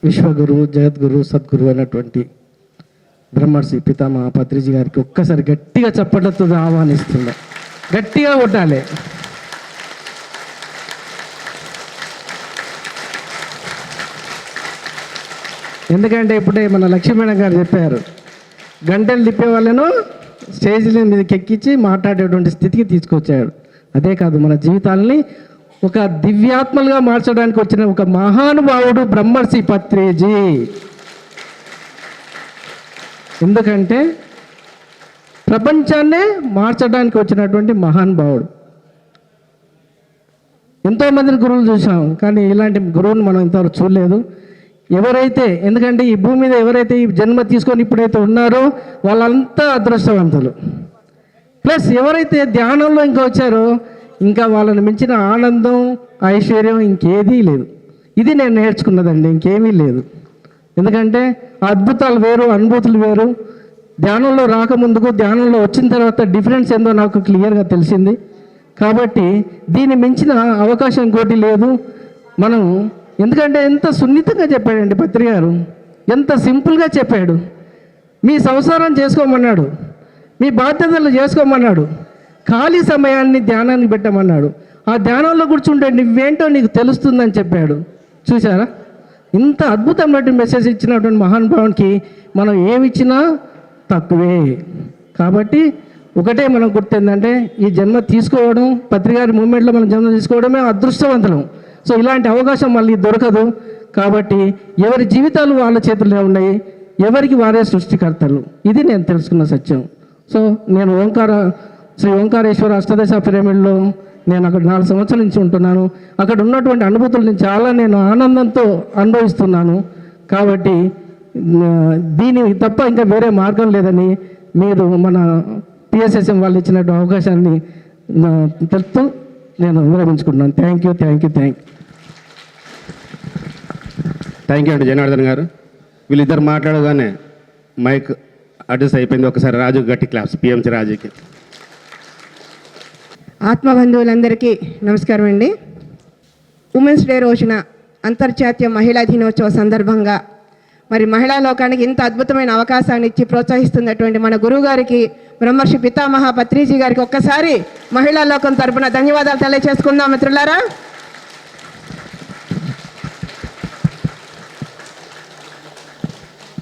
విశ్వగురు, జగద్గురు, సద్గురు అయినటువంటి బ్రహ్మర్షి పితామహ పత్రిజీ గారికి ఒక్కసారి గట్టిగా చప్పట్లతో ఆహ్వానిస్తున్నా. గట్టిగా కొట్టాలి. ఎందుకంటే ఇప్పుడే మన లక్ష్మీ మేడం గారు చెప్పారు, గంటలు తిప్పే వాళ్ళను స్టేజ్ల మీదకి ఎక్కించి మాట్లాడేటువంటి స్థితికి తీసుకొచ్చాడు. అదే కాదు, మన జీవితాలని ఒక దివ్యాత్మలుగా మార్చడానికి వచ్చిన ఒక మహానుభావుడు బ్రహ్మర్షి పత్రిజీ. ఎందుకంటే ప్రపంచాన్నే మార్చడానికి వచ్చినటువంటి మహానుభావుడు. ఎంతోమందిని గురువులు చూసాం, కానీ ఇలాంటి గురువుని మనం ఇంతవరకు చూడలేదు. ఎవరైతే, ఎందుకంటే ఈ భూమి మీద ఎవరైతే ఈ జన్మ తీసుకొని ఇప్పుడైతే ఉన్నారో వాళ్ళంతా అదృష్టవంతులు. ప్లస్ ఎవరైతే ధ్యానంలో ఇంకా వచ్చారో ఇంకా వాళ్ళని మించిన ఆనందం, ఐశ్వర్యం ఇంకేదీ లేదు. ఇది నేను నేర్చుకున్నదండి, ఇంకేమీ లేదు. ఎందుకంటే అద్భుతాలు వేరు, అనుభూతులు వేరు. ధ్యానంలో రాకముందుకు, ధ్యానంలో వచ్చిన తర్వాత డిఫరెన్స్ ఏందో నాకు క్లియర్గా తెలిసింది. కాబట్టి దీన్ని మించిన అవకాశం ఇంకోటి లేదు. మనం ఎందుకంటే ఎంత సున్నితంగా చెప్పాడండి పత్రి గారు, ఎంత సింపుల్గా చెప్పాడు. మీ సంసారం చేసుకోమన్నాడు, మీ బాధ్యతలు చేసుకోమన్నాడు, ఖాళీ సమయాన్ని ధ్యానాన్ని పెట్టమన్నాడు. ఆ ధ్యానంలో కూర్చుంటే నువ్వేంటో నీకు తెలుస్తుందని చెప్పాడు. చూసారా, ఇంత అద్భుతమైన మెసేజ్ ఇచ్చినటువంటి మహానుభావునికి మనం ఏమిచ్చినా తక్కువే. కాబట్టి ఒకటే మనం గుర్తేందంటే, ఈ జన్మ తీసుకోవడం, పత్రికారి మూమెంట్లో మనం జన్మ తీసుకోవడమే అదృష్టవంతులం. సో ఇలాంటి అవకాశం మళ్ళీ దొరకదు. కాబట్టి ఎవరి జీవితాలు వాళ్ళ చేతుల్లో ఉన్నాయి, ఎవరికి వారే సృష్టికర్తలు. ఇది నేను తెలుసుకున్న సత్యం. సో నేను శ్రీ ఓంకారేశ్వర అష్టదశ పిరమిడ్లో నేను అక్కడ 4 సంవత్సరాల నుంచి ఉంటున్నాను. అక్కడ ఉన్నటువంటి అనుభూతులను చాలా నేను ఆనందంతో అనుభవిస్తున్నాను. కాబట్టి దీని తప్ప ఇంకా వేరే మార్గం లేదని మీరు మన PSSM వాళ్ళు ఇచ్చినటువంటి అవకాశాన్ని తెలుపుతూ నేను విరమించుకుంటున్నాను. థ్యాంక్ యూ అండి జనార్దన్ గారు. వీళ్ళిద్దరు మాట్లాడగానే మైక్ అడ్జస్ట్ అయిపోయింది. ఒకసారి రాజు గట్టి క్లాప్స్ PMC రాజుకి. ఆత్మబంధువులందరికీ నమస్కారం అండి. ఉమెన్స్ డే రోజున అంతర్జాతీయ మహిళా దినోత్సవ సందర్భంగా మరి మహిళా లోకానికి ఇంత అద్భుతమైన అవకాశాన్ని ఇచ్చి ప్రోత్సహిస్తున్నటువంటి మన గురువు గారికి, బ్రహ్మర్షి పితామహ పత్రిజీ గారికి ఒక్కసారి మహిళా లోకం తరపున ధన్యవాదాలు తెలియజేసుకుందాం మిత్రులారా.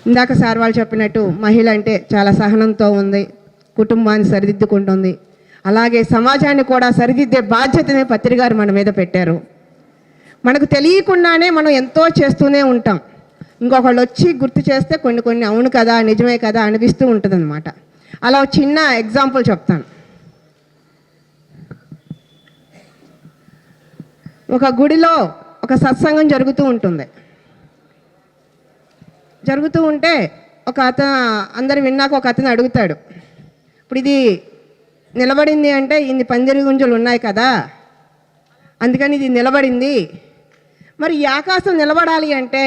ఇందాక సార్ వాళ్ళు చెప్పినట్టు మహిళ అంటే చాలా సహనంతో ఉంది, కుటుంబాన్ని సరిదిద్దుకుంటుంది, అలాగే సమాజాన్ని కూడా సరిదిద్దే బాధ్యతని పత్రి గారు మన మీద పెట్టారు. మనకు తెలియకుండానే మనం ఎంతో చేస్తూనే ఉంటాం. ఇంకొకళ్ళు వచ్చి గుర్తు చేస్తే కొన్ని అవును కదా, నిజమే కదా అనిపిస్తూ ఉంటుంది అనమాట. అలా చిన్న ఎగ్జాంపుల్ చెప్తాను. ఒక గుడిలో ఒక సత్సంగం జరుగుతూ ఉంటుంది. జరుగుతూ ఉంటే ఒక అతను, అందరు విన్నాక ఒక అతను అడుగుతాడు, ఇప్పుడు ఇది నిలబడింది అంటే ఇన్ని పందిరి గుంజలు ఉన్నాయి కదా, అందుకని ఇది నిలబడింది. మరి ఈ ఆకాశం నిలబడాలి అంటే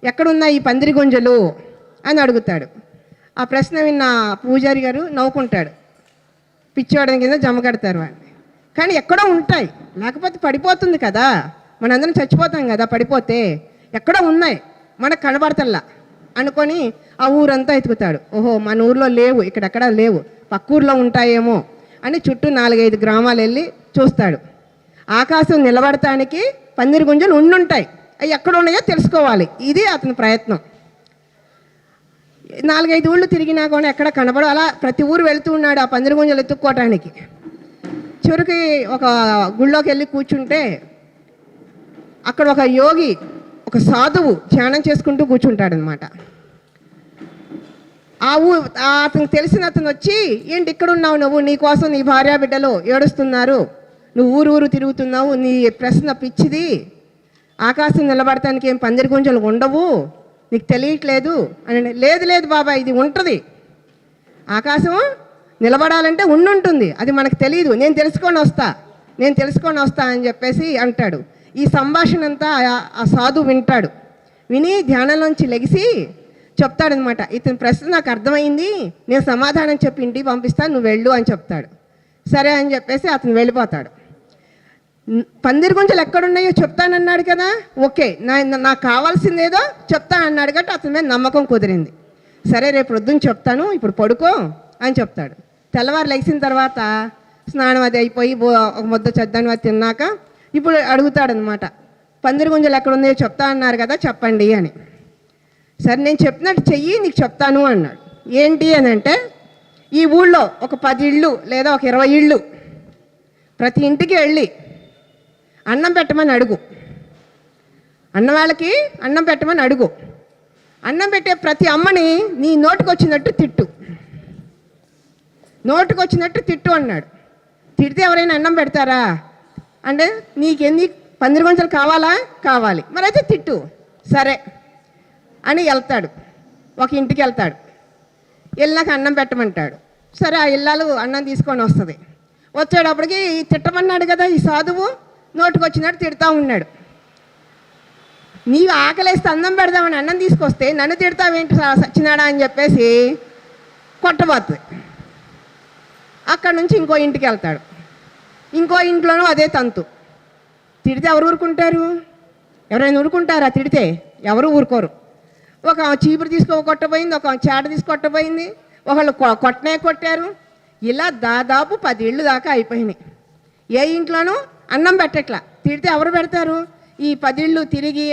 ఎక్కడున్నాయి ఈ పందిరి గుంజలు అని అడుగుతాడు. ఆ ప్రశ్న విన్న పూజారి గారు నవ్వుకుంటాడు. పిచ్చివాడని కింద జమ కడతారు వాడిని. కానీ ఎక్కడో ఉంటాయి, లేకపోతే పడిపోతుంది కదా, మనందరం చచ్చిపోతాం కదా పడిపోతే. ఎక్కడో ఉన్నాయి, మనకు కనబడతల్లా అనుకొని ఆ ఊరంతా ఎతుకుతాడు. ఓహో మన ఊర్లో లేవు, ఇక్కడెక్కడా లేవు, పక్క ఊర్లో ఉంటాయేమో అని చుట్టూ 4-5 గ్రామాలు వెళ్ళి చూస్తాడు. ఆకాశం నిలబడటానికి పందిరి గుంజలు ఉండుంటాయి, అవి ఎక్కడ ఉన్నాయో తెలుసుకోవాలి. ఇది అతని ప్రయత్నం. 4-5 ఊళ్ళు తిరిగినా కూడా ఎక్కడ కనబడవు. అలా ప్రతి ఊరు వెళ్తూ ఉన్నాడు ఆ పందిరి గుంజలు ఎత్తుక్కోవటానికి. చివరికి ఒక గుళ్ళోకి వెళ్ళి కూర్చుంటే అక్కడ ఒక యోగి, ఒక సాధువు ధ్యానం చేసుకుంటూ కూర్చుంటాడనమాట. అతనికి తెలిసిన అతను వచ్చి, ఏంటి ఇక్కడ ఉన్నావు నువ్వు, నీ కోసం నీ భార్య బిడ్డలు ఏడుస్తున్నారు, నువ్వు ఊరు తిరుగుతున్నావు, నీ ప్రశ్న పిచ్చిది, ఆకాశం నిలబడటానికి ఏం పందిరి గుంజలు ఉండవు, నీకు తెలియట్లేదు అని. లేదు బాబా, ఇది ఉంటుంది, ఆకాశం నిలబడాలంటే ఉండుంటుంది, అది మనకు తెలియదు, నేను తెలుసుకొని వస్తా అని చెప్పేసి అంటాడు. ఈ సంభాషణ అంతా ఆ సాధు వింటాడు. విని ధ్యానంలోంచి లెగిసి చెప్తాడనమాట, ఇతని ప్రశ్న నాకు అర్థమైంది, నేను సమాధానం చెప్పి ఇంటికి పంపిస్తాను, నువ్వు వెళ్ళు అని చెప్తాడు. సరే అని చెప్పేసి అతను వెళ్ళిపోతాడు. పందిరి గుంజలు ఎక్కడున్నాయో చెప్తానన్నాడు కదా, ఓకే, నాకు కావాల్సింది ఏదో చెప్తానన్నాడు కాబట్టి అతని మీద నమ్మకం కుదిరింది. సరే రేపు పొద్దున్న చెప్తాను, ఇప్పుడు పడుకో అని చెప్తాడు. తెల్లవారు లెగిసిన తర్వాత స్నానం అది అయిపోయి ఒక ముద్ద చెద్దాను అది తిన్నాక ఇప్పుడు అడుగుతాడనమాట, పందిరి గుంజలు ఎక్కడున్నాయో చెప్తా అన్నారు కదా, చెప్పండి అని. సరే నేను చెప్పినట్టు చెయ్యి, నీకు చెప్తాను అన్నాడు. ఏంటి అని అంటే, ఈ ఊళ్ళో ఒక 10 ఇళ్ళు లేదా ఒక 20 ఇళ్ళు, ప్రతి ఇంటికి వెళ్ళి అన్నం పెట్టమని అడుగు. అన్నవాళ్ళకి అన్నం పెట్టమని అడుగు. అన్నం పెట్టే ప్రతి అమ్మని నీ నోటికి వచ్చినట్టు తిట్టు, నోటికి వచ్చినట్టు తిట్టు అన్నాడు. తిడితే ఎవరైనా అన్నం పెడతారా అంటే, నీకెన్ని పందిరి గుంజలు కావాలా? కావాలి, మరి అయితే తిట్టు. సరే అని వెళ్తాడు, ఒక ఇంటికి వెళ్తాడు. వెళ్ళాక అన్నం పెట్టమంటాడు. సరే ఆ ఇల్లాలు అన్నం తీసుకొని వస్తుంది. వచ్చేటప్పటికి తిట్టమన్నాడు కదా ఈ సాధువు, నోటికి వచ్చినట్టు తిడతా ఉన్నాడు. నీవు ఆకలేస్తే అన్నం పెడదామని అన్నం తీసుకొస్తే నన్ను తిడతావేంటి సచ్చినాడా అని చెప్పేసి కొట్టబోతుంది. అక్కడ నుంచి ఇంకో ఇంటికి వెళ్తాడు. ఇంకో ఇంట్లోనూ అదే తంతు. తిడితే ఎవరు ఊరుకుంటారు? ఎవరైనా ఊరుకుంటారా? తిడితే ఎవరు ఊరుకోరు. ఒక చీపురు కొట్టబోయింది, ఒక చేట కొట్టబోయింది, ఒకళ్ళు కొట్టనే కొట్టారు. ఇలా దాదాపు 10 ఇళ్ళు దాకా అయిపోయినాయి. ఏ ఇంట్లోనూ అన్నం పెట్టట్లా. తిడితే ఎవరు పెడతారు? ఈ 10 ఇళ్ళు తిరిగి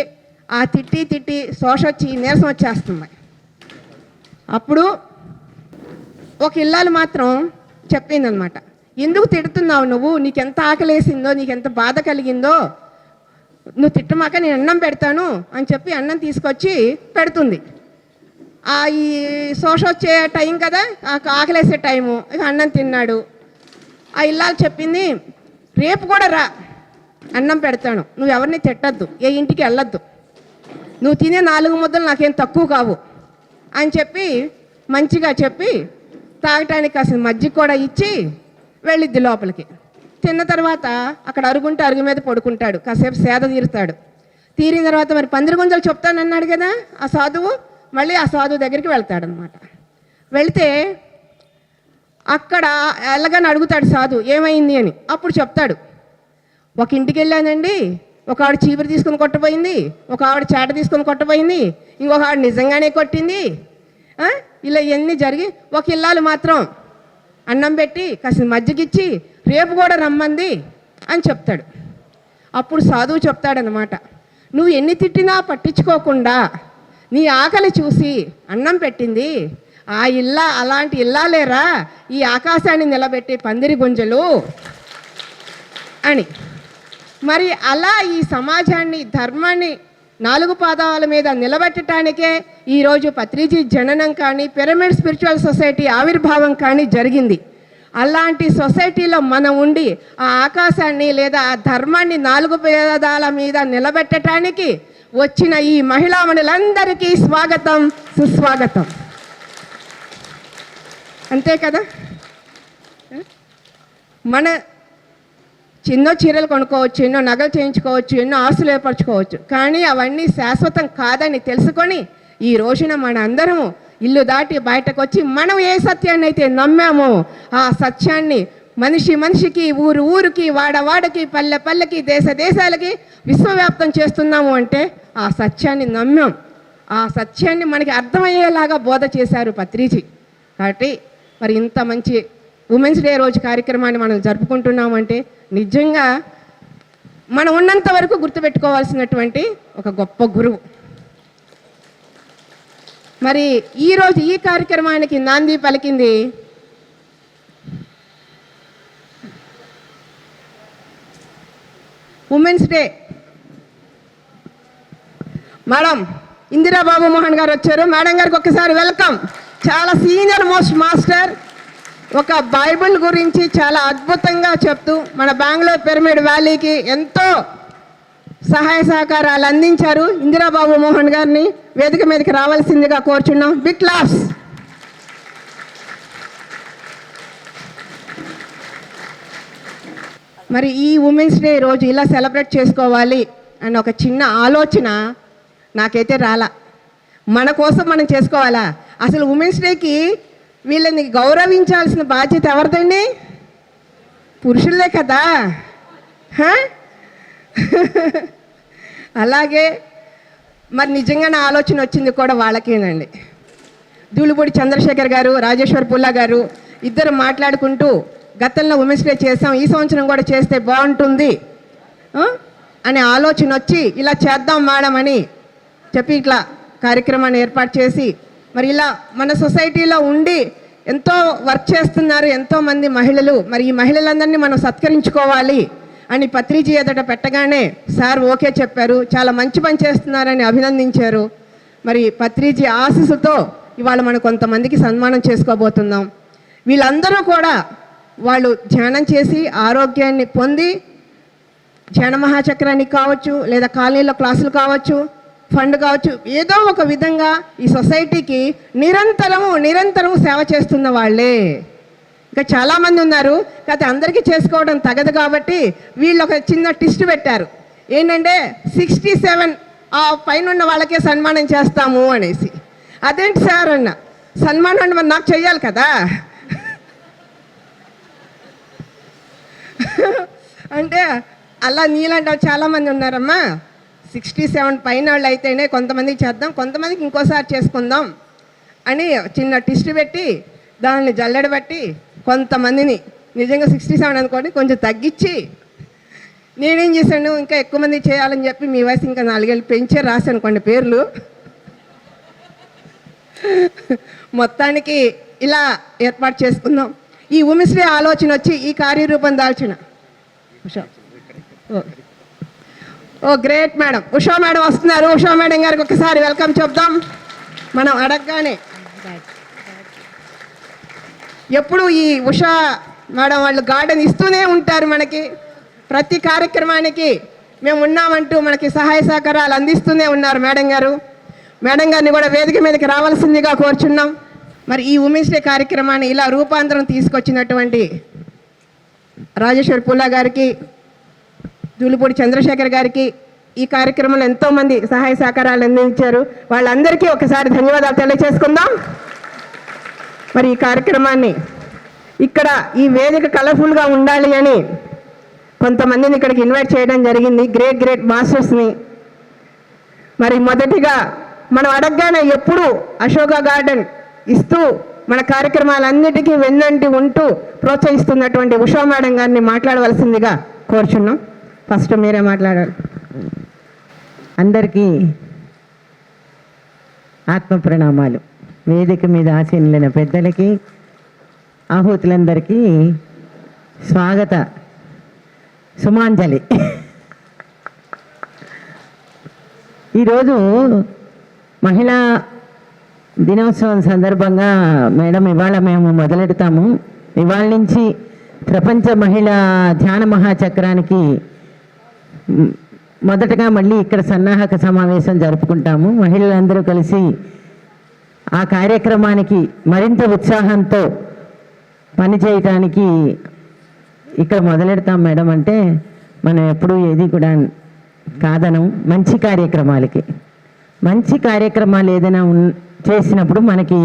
ఆ తిట్టి శోషొచ్చి నీరసం వచ్చేస్తుంది. అప్పుడు ఒక ఇల్లాలు మాత్రం చెప్పిందనమాట, ఎందుకు తిడుతున్నావు నువ్వు, నీకెంత ఆకలేసిందో, నీకెంత బాధ కలిగిందో, నువ్వు తిట్టమాక నేను అన్నం పెడతాను అని చెప్పి అన్నం తీసుకొచ్చి పెడుతుంది. ఈ శోష వచ్చే టైం కదా, ఆకలేసే టైము. ఇక అన్నం తిన్నాడు. ఆ ఇల్లాలు చెప్పింది, రేపు కూడా రా, అన్నం పెడతాను, నువ్వు ఎవరిని తిట్టద్దు, ఏ ఇంటికి వెళ్ళొద్దు, నువ్వు తినే 4 ముద్దలు నాకేం తక్కువ కావు అని చెప్పి మంచిగా చెప్పి తాగటానికి కాసిన మజ్జిగ కూడా ఇచ్చి వెళ్ళిద్ది లోపలికి. తిన్న తర్వాత అక్కడ అరుగుంటే అరుగు మీద పడుకుంటాడు, కాసేపు సేద తీరుతాడు. తీరిన తర్వాత మరి పందిరి గుంజలు చెప్తానన్నాడు కదా ఆ సాధువు, మళ్ళీ ఆ సాధువు దగ్గరికి వెళ్తాడనమాట. వెళితే అక్కడ ఎలాగని అడుగుతాడు సాధువు, ఏమైంది అని. అప్పుడు చెప్తాడు, ఒక ఇంటికి వెళ్ళానండి, ఒక ఆవిడ చీపురు తీసుకొని కొట్టబోయింది, ఒక ఆవిడ చేట తీసుకొని కొట్టబోయింది, ఇంకొక ఆవిడ నిజంగానే కొట్టింది, ఇలా ఇవన్నీ జరిగి ఒక ఇల్లాలు మాత్రం అన్నం పెట్టి కాసిన మజ్జిగిచ్చి రేపు కూడా రమ్మంది అని చెప్తాడు. అప్పుడు సాధువు చెప్తాడనమాట, నువ్వు ఎన్ని తిట్టినా పట్టించుకోకుండా నీ ఆకలి చూసి అన్నం పెట్టింది ఆ అలాంటి ఇల్లాలేరా ఈ ఆకాశాన్ని నిలబెట్టి పందిరి గుంజలు అని. మరి అలా ఈ సమాజాన్ని, ధర్మాన్ని 4 పాదాల మీద నిలబెట్టడానికే ఈరోజు పత్రిజీ జననం కానీ, పిరమిడ్ స్పిరిచువల్ సొసైటీ ఆవిర్భావం కానీ జరిగింది. అలాంటి సొసైటీలో మనం ఉండి ఆ ఆకాశాన్ని లేదా ఆ ధర్మాన్ని 4 పాదాల మీద నిలబెట్టడానికి వచ్చిన ఈ మహిళామణులందరికీ స్వాగతం, సుస్వాగతం. అంతే కదా. మన ఎన్నో చీరలు కొనుక్కోవచ్చు, ఎన్నో నగలు చేయించుకోవచ్చు, ఎన్నో ఆస్తులు ఏర్పరచుకోవచ్చు, కానీ అవన్నీ శాశ్వతం కాదని తెలుసుకొని ఈ రోజున మన అందరము ఇల్లు దాటి బయటకు వచ్చి మనం ఏ సత్యాన్ని అయితే నమ్మామో ఆ సత్యాన్ని మనిషికి, ఊరికి, వాడకి, పల్లెకి, దేశాలకి విశ్వవ్యాప్తం చేస్తున్నాము అంటే ఆ సత్యాన్ని నమ్మాం. ఆ సత్యాన్ని మనకి అర్థమయ్యేలాగా బోధ చేశారు పత్రిజీ. కాబట్టి మరి ఇంత మంచి ఉమెన్స్ డే రోజు కార్యక్రమాన్ని మనం జరుపుకుంటున్నామంటే నిజంగా మనం ఉన్నంత వరకు గుర్తుపెట్టుకోవాల్సినటువంటి ఒక గొప్ప గురువు. మరి ఈరోజు ఈ కార్యక్రమానికి నాంది పలికింది ఉమెన్స్ డే మేడం ఇందిరా బాబు మోహన్ గారు వచ్చారు. మేడం గారికి ఒక్కసారి వెల్కమ్. చాలా సీనియర్ మోస్ట్ మాస్టర్, ఒక బైబిల్ గురించి చాలా అద్భుతంగా చెప్తూ మన బెంగళూరు పిరమిడ్ వ్యాలీకి ఎంతో సహాయ సహకారాలు అందించారు. ఇందిరాబాబు మోహన్ గారిని వేదిక మీదకి రావాల్సిందిగా కోరుచున్నాం. Big class. మరి ఈ ఉమెన్స్ డే రోజు ఇలా సెలబ్రేట్ చేసుకోవాలి అన్న ఒక చిన్న ఆలోచన నాకైతే రాలా. మన కోసం మనం చేసుకోవాలా? అసలు ఉమెన్స్ డేకి వీళ్ళని గౌరవించాల్సిన బాధ్యత ఎవరిదండి? పురుషులే కదా. అలాగే మరి నిజంగా నా ఆలోచన వచ్చింది కూడా వాళ్ళకేనండి. ధూళిపూడి చంద్రశేఖర్ గారు, రాజేశ్వర్ పుల్లా గారు ఇద్దరు మాట్లాడుకుంటూ గతంలో ఉమెన్స్ డే చేసాం, ఈ సంవత్సరం కూడా చేస్తే బాగుంటుంది అనే ఆలోచన వచ్చి ఇలా చేద్దాం మేడం అని చెప్పి ఇట్లా కార్యక్రమాన్ని ఏర్పాటు చేసి మరి ఇలా మన సొసైటీలో ఉండి ఎంతో వర్క్ చేస్తున్నారు ఎంతోమంది మహిళలు. మరి ఈ మహిళలందరినీ మనం సత్కరించుకోవాలి అని పత్రిజీ ఎదుట పెట్టగానే సార్ ఓకే చెప్పారు, చాలా మంచి పని చేస్తున్నారని అభినందించారు. మరి పత్రిజీ ఆశీస్సుతో ఇవాళ మనం కొంతమందికి సన్మానం చేసుకోబోతున్నాం. వీళ్ళందరూ కూడా వాళ్ళు ధ్యానం చేసి ఆరోగ్యాన్ని పొంది ధ్యాన మహాచక్రానికి కావచ్చు, లేదా కాలనీలో క్లాసులు కావచ్చు, ఫండ్ కావచ్చు, ఏదో ఒక విధంగా ఈ సొసైటీకి నిరంతరము సేవ చేస్తున్న వాళ్ళే. ఇంకా చాలామంది ఉన్నారు, కాకపోతే అందరికీ చేసుకోవడం తగదు కాబట్టి వీళ్ళు ఒక చిన్న టిస్ట్ పెట్టారు. ఏంటంటే 67 ఆ పైన ఉన్న వాళ్ళకే సన్మానం చేస్తాము అనేసి. అదేంటి సార్ అన్న, సన్మానం అంటే మరి నాకు చెయ్యాలి కదా. అంటే అలా నీలాంటి చాలామంది ఉన్నారమ్మా. 67 పైన వాళ్ళు అయితేనే కొంతమందికి చేద్దాం, కొంతమందికి ఇంకోసారి చేసుకుందాం అని చిన్న టిస్ట్ పెట్టి దాన్ని జల్లెడబట్టి కొంతమందిని నిజంగా 67 అనుకోండి కొంచెం తగ్గించి నేనేం చేశాను, ఇంకా ఎక్కువ మంది చేయాలని చెప్పి మీ వయసు ఇంకా 4 ఏళ్ళు పెంచే రాశాను కొన్ని పేర్లు. మొత్తానికి ఇలా ఏర్పాటు చేసుకుందాం. ఈ ఉమెన్స్ డే ఆలోచన వచ్చి ఈ కార్యరూపం దాల్చిన గ్రేట్ మేడం ఉషా మేడం వస్తున్నారు. ఉషా మేడం గారికి ఒకసారి వెల్కమ్ చెప్దాం. మనం అడగగానే ఎప్పుడు ఈ ఉషా మేడం వాళ్ళు గార్డెన్ ఇస్తూనే ఉంటారు మనకి. ప్రతి కార్యక్రమానికి మేము ఉన్నామంటూ మనకి సహాయ సహకారాలు అందిస్తూనే ఉన్నారు మేడం గారు. మేడం గారిని కూడా వేదిక మీదకి రావాల్సిందిగా కోరుచున్నాం. మరి ఈ ఉమెన్స్ డే కార్యక్రమాన్ని ఇలా రూపాంతరం తీసుకొచ్చినటువంటి రాజేశ్వర్ పుల్లా గారికి, ధూళిపూడి చంద్రశేఖర్ గారికి, ఈ కార్యక్రమంలో ఎంతోమంది సహాయ సహకారాలు అందించారు. వాళ్ళందరికీ ఒకసారి ధన్యవాదాలు తెలియజేసుకుందాం. మరి ఈ కార్యక్రమాన్ని ఇక్కడ ఈ వేదిక కలర్ఫుల్గా ఉండాలి అని కొంతమందిని ఇక్కడికి ఇన్వైట్ చేయడం జరిగింది, గ్రేట్ మాస్టర్స్ని. మరి మొదటిగా మనం అడగగానే ఎప్పుడు అశోక గార్డెన్ ఇస్తూ మన కార్యక్రమాలన్నిటికీ వెన్నంటి ఉంటూ ప్రోత్సహిస్తున్నటువంటి ఉషా మేడం గారిని మాట్లాడవలసిందిగా కోరుచున్నాం. ఫస్ట్ మీరే మాట్లాడాలి. అందరికీ ఆత్మ ప్రణామాలు. వేదిక మీద ఆసీనులైన పెద్దలకి, ఆహుతులందరికీ స్వాగత సుమాంజలి. ఈరోజు మహిళా దినోత్సవం సందర్భంగా మేడం ఇవాళ మేము మొదలెడతాము. ఇవాళ నుంచి ప్రపంచ మహిళా ధ్యాన మహాచక్రానికి మొదటగా మళ్ళీ ఇక్కడ సన్నాహక సమావేశం జరుపుకుంటాము. మహిళలందరూ కలిసి ఆ కార్యక్రమానికి మరింత ఉత్సాహంతో పనిచేయటానికి ఇక్కడ మొదలెడతాం మేడం. అంటే మనం ఎప్పుడూ ఏది కూడా కాదనం. మంచి కార్యక్రమాలు ఏదైనా చేసినప్పుడు మనకి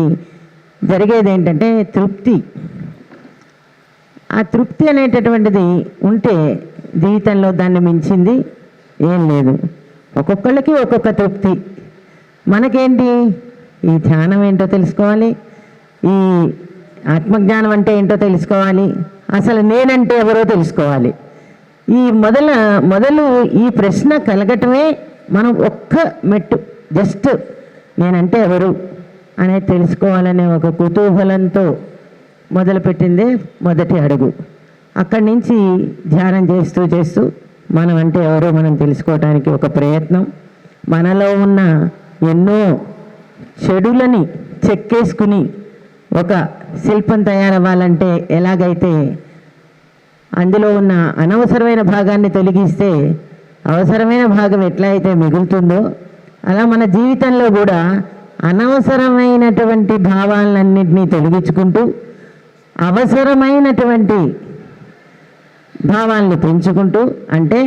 జరిగేది ఏంటంటే తృప్తి. ఆ తృప్తి అనేటటువంటిది ఉంటే జీవితంలో దాన్ని మించింది ఏం లేదు. ఒక్కొక్కళ్ళకి ఒక్కొక్క తృప్తి. మనకేంటి, ఈ ధ్యానం ఏంటో తెలుసుకోవాలి, ఈ ఆత్మజ్ఞానం అంటే ఏంటో తెలుసుకోవాలి, అసలు నేనంటే ఎవరో తెలుసుకోవాలి. ఈ మొదలు ఈ ప్రశ్న కలగటమే మనం ఒక్క మెట్టు. జస్ట్ నేనంటే ఎవరు అనేది తెలుసుకోవాలనే ఒక కుతూహలంతో మొదలుపెట్టిందే మొదటి అడుగు. అక్కడి నుంచి ధ్యానం చేస్తూ మనం అంటే ఎవరో మనం తెలుసుకోవడానికి ఒక ప్రయత్నం. మనలో ఉన్న ఎన్నో చెడులని చెక్కేసుకుని ఒక శిల్పం తయారవ్వాలంటే ఎలాగైతే అందులో ఉన్న అనవసరమైన భాగాన్ని తొలగిస్తే అవసరమైన భాగం ఎట్లా అయితే మిగులుతుందో, అలా మన జీవితంలో కూడా అనవసరమైనటువంటి భావాలన్నింటినీ తొలగించుకుంటూ అవసరమైనటువంటి భావాల్ని పెంచుకుంటూ, అంటే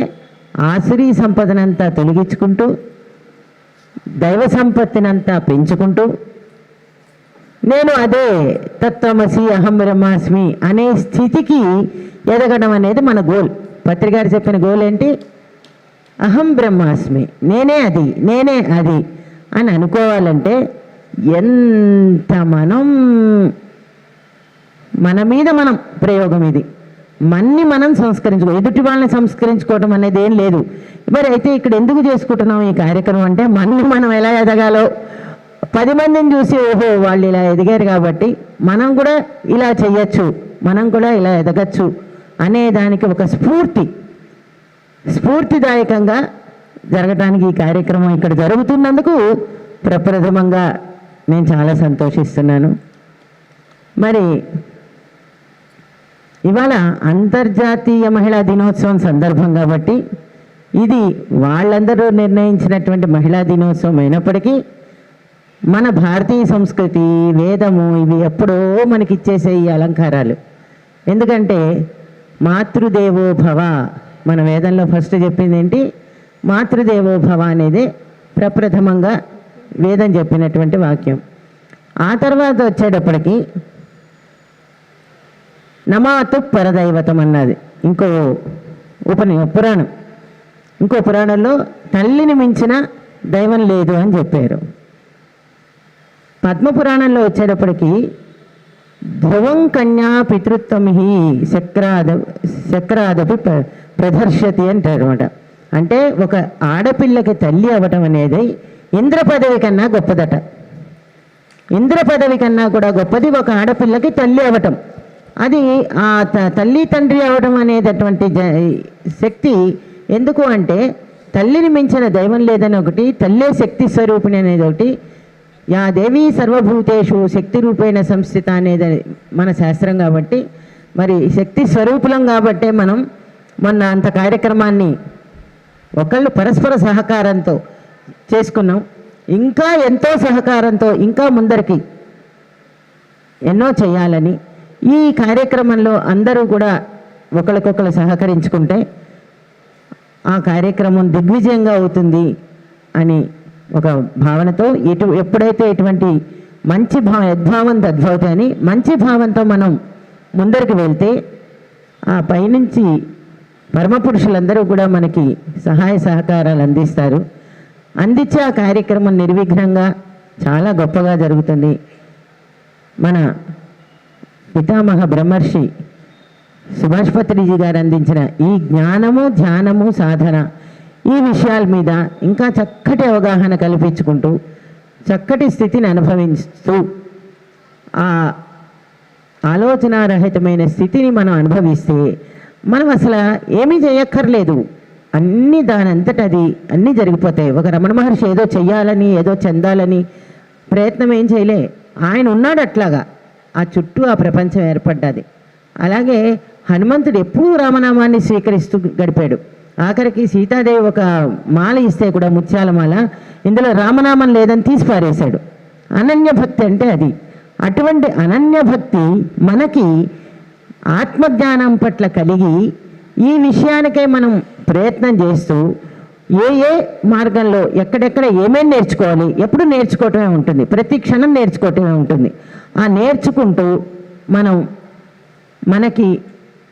ఆసురీ సంపదనంతా తొలగించుకుంటూ దైవ సంపత్తినంతా పెంచుకుంటూ నేను అదే తత్వమసి అహం బ్రహ్మాస్మి అనే స్థితికి ఎదగడం అనేది మన గోల్. పత్రికారు చెప్పిన గోల్ ఏంటి? అహం బ్రహ్మాస్మి, నేనే అది, నేనే అది అని అనుకోవాలంటే ఎంత మన మీద మనం ప్రయోగం ఇది. మనం ఎదుటి వాళ్ళని సంస్కరించుకోవటం అనేది ఏం లేదు. మరి అయితే ఇక్కడ ఎందుకు చేసుకుంటున్నాం ఈ కార్యక్రమం అంటే మనం ఎలా ఎదగాలో 10 మందిని చూసి ఓహో వాళ్ళు ఇలా ఎదిగారు కాబట్టి మనం కూడా ఇలా చెయ్యొచ్చు, మనం కూడా ఇలా ఎదగచ్చు అనే దానికి ఒక స్ఫూర్తిదాయకంగా జరగటానికి ఈ కార్యక్రమం ఇక్కడ జరుగుతున్నందుకు ప్రప్రథమంగా నేను చాలా సంతోషిస్తున్నాను. మరి ఇవాళ అంతర్జాతీయ మహిళా దినోత్సవం సందర్భం కాబట్టి ఇది వాళ్ళందరూ నిర్ణయించినటువంటి మహిళా దినోత్సవం అయినప్పటికీ మన భారతీయ సంస్కృతి, వేదము ఇవి ఎప్పుడో మనకిచ్చేసే ఈ అలంకారాలు. ఎందుకంటే మాతృదేవో భవ, మన వేదంలో ఫస్ట్ చెప్పింది ఏంటి? మాతృదేవో భవ అనేది ప్రప్రథమంగా వేదం చెప్పినటువంటి వాక్యం. ఆ తర్వాత వచ్చేటప్పటికి నమాతు పరదైవతం అన్నది ఇంకో పురాణం. ఇంకో పురాణంలో తల్లిని మించిన దైవం లేదు అని చెప్పారు. పద్మపురాణంలో వచ్చేటప్పటికి ధ్రువం కన్యా పితృత్వం హి శక్రాదపి ప్రదర్శతి అంటారు అనమాట. అంటే ఒక ఆడపిల్లకి తల్లి అవ్వటం అనేది ఇంద్ర పదవి కన్నా గొప్పదట. ఇంద్ర పదవి కన్నా కూడా గొప్పది ఒక ఆడపిల్లకి తల్లి అవ్వటం. అది ఆ తల్లి తండ్రి అవ్వడం అనేటటువంటి శక్తి ఎందుకు అంటే తల్లిని మించిన దైవం లేదని ఒకటి, తల్లే శక్తి స్వరూపిణి అనేది ఒకటి, యా దేవి సర్వభూతేషు శక్తి రూపేణ సంస్థిత అనేది మన శాస్త్రం. కాబట్టి మరి శక్తి స్వరూపులం కాబట్టే మనం మొన్న అంత కార్యక్రమాన్ని ఒకళ్ళు పరస్పర సహకారంతో చేసుకున్నాం. ఇంకా ఎంతో సహకారంతో ఇంకా ముందరికి ఎన్నో చేయాలని ఈ కార్యక్రమంలో అందరూ కూడా ఒకరికొకరు సహకరించుకుంటే ఆ కార్యక్రమం దిగ్విజయంగా అవుతుంది అని ఒక భావనతో ఎప్పుడైతే ఇటువంటి మంచి యద్భావం తద్భవతి అని మంచి భావంతో మనం ముందరికి వెళ్తే ఆ పైనుంచి పరమపురుషులందరూ కూడా మనకి సహాయ సహకారాలు అందిస్తారు. అందించి ఆ కార్యక్రమం నిర్విఘ్నంగా చాలా గొప్పగా జరుగుతుంది. మన పితామహ బ్రహ్మర్షి సుభాష్ పత్రిజీ గారు అందించిన ఈ జ్ఞానము, ధ్యానము, సాధన ఈ విషయాల మీద ఇంకా చక్కటి అవగాహన కల్పించుకుంటూ చక్కటి స్థితిని అనుభవిస్తూ ఆ ఆలోచనారహితమైన స్థితిని మనం అనుభవిస్తే మనం అసలు ఏమీ చేయక్కర్లేదు. అన్నీ దానంతట అది అన్నీ జరిగిపోతాయి. ఒక రమణ మహర్షి ఏదో చెయ్యాలని ఏదో చెందాలని ప్రయత్నం ఏం చేయలే, ఆయన ఉన్నాడు అట్లాగా. ఆ చుట్టూ ఆ ప్రపంచం ఏర్పడ్డది. అలాగే హనుమంతుడు ఎప్పుడూ రామనామాన్ని స్వీకరిస్తూ గడిపాడు. ఆఖరికి సీతాదేవి ఒక మాల ఇస్తే కూడా ముత్యాల మాల, ఇందులో రామనామం లేదని తీసి పారేశాడు. అనన్యభక్తి అంటే అది. అటువంటి అనన్యభక్తి మనకి ఆత్మజ్ఞానం పట్ల కలిగి ఈ విషయానికే మనం ప్రయత్నం చేస్తూ ఏ మార్గంలో ఎక్కడెక్కడ ఏమేమి నేర్చుకోవాలి, ఎప్పుడు నేర్చుకోవటమే ఉంటుంది, ప్రతి క్షణం నేర్చుకోవటమే ఉంటుంది. ఆ నేర్చుకుంటూ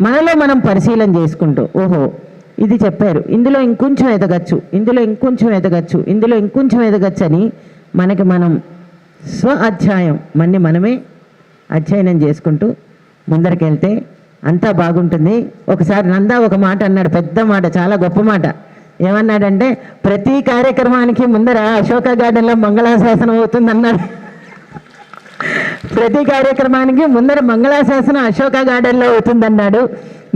మనలో మనం పరిశీలన చేసుకుంటూ ఓహో ఇది చెప్పారు, ఇందులో ఇంకొంచెం ఎదగచ్చు, ఇందులో ఇంకొంచెం ఎదగచ్చు, ఇందులో ఇంకొంచెం ఎదగచ్చు అని మనం అధ్యాయం మనమే అధ్యయనం చేసుకుంటూ ముందరికెళ్తే అంతా బాగుంటుంది. ఒకసారి నందా ఒక మాట అన్నాడు, పెద్ద మాట, చాలా గొప్ప మాట. ఏమన్నాడంటే ప్రతి కార్యక్రమానికి ముందర అశోక గార్డెన్లో మంగళాశాసనం అవుతుంది అన్నాడు. ప్రతి కార్యక్రమానికి ముందర మంగళాశాసనం అశోక గార్డెన్లో అవుతుందన్నాడు.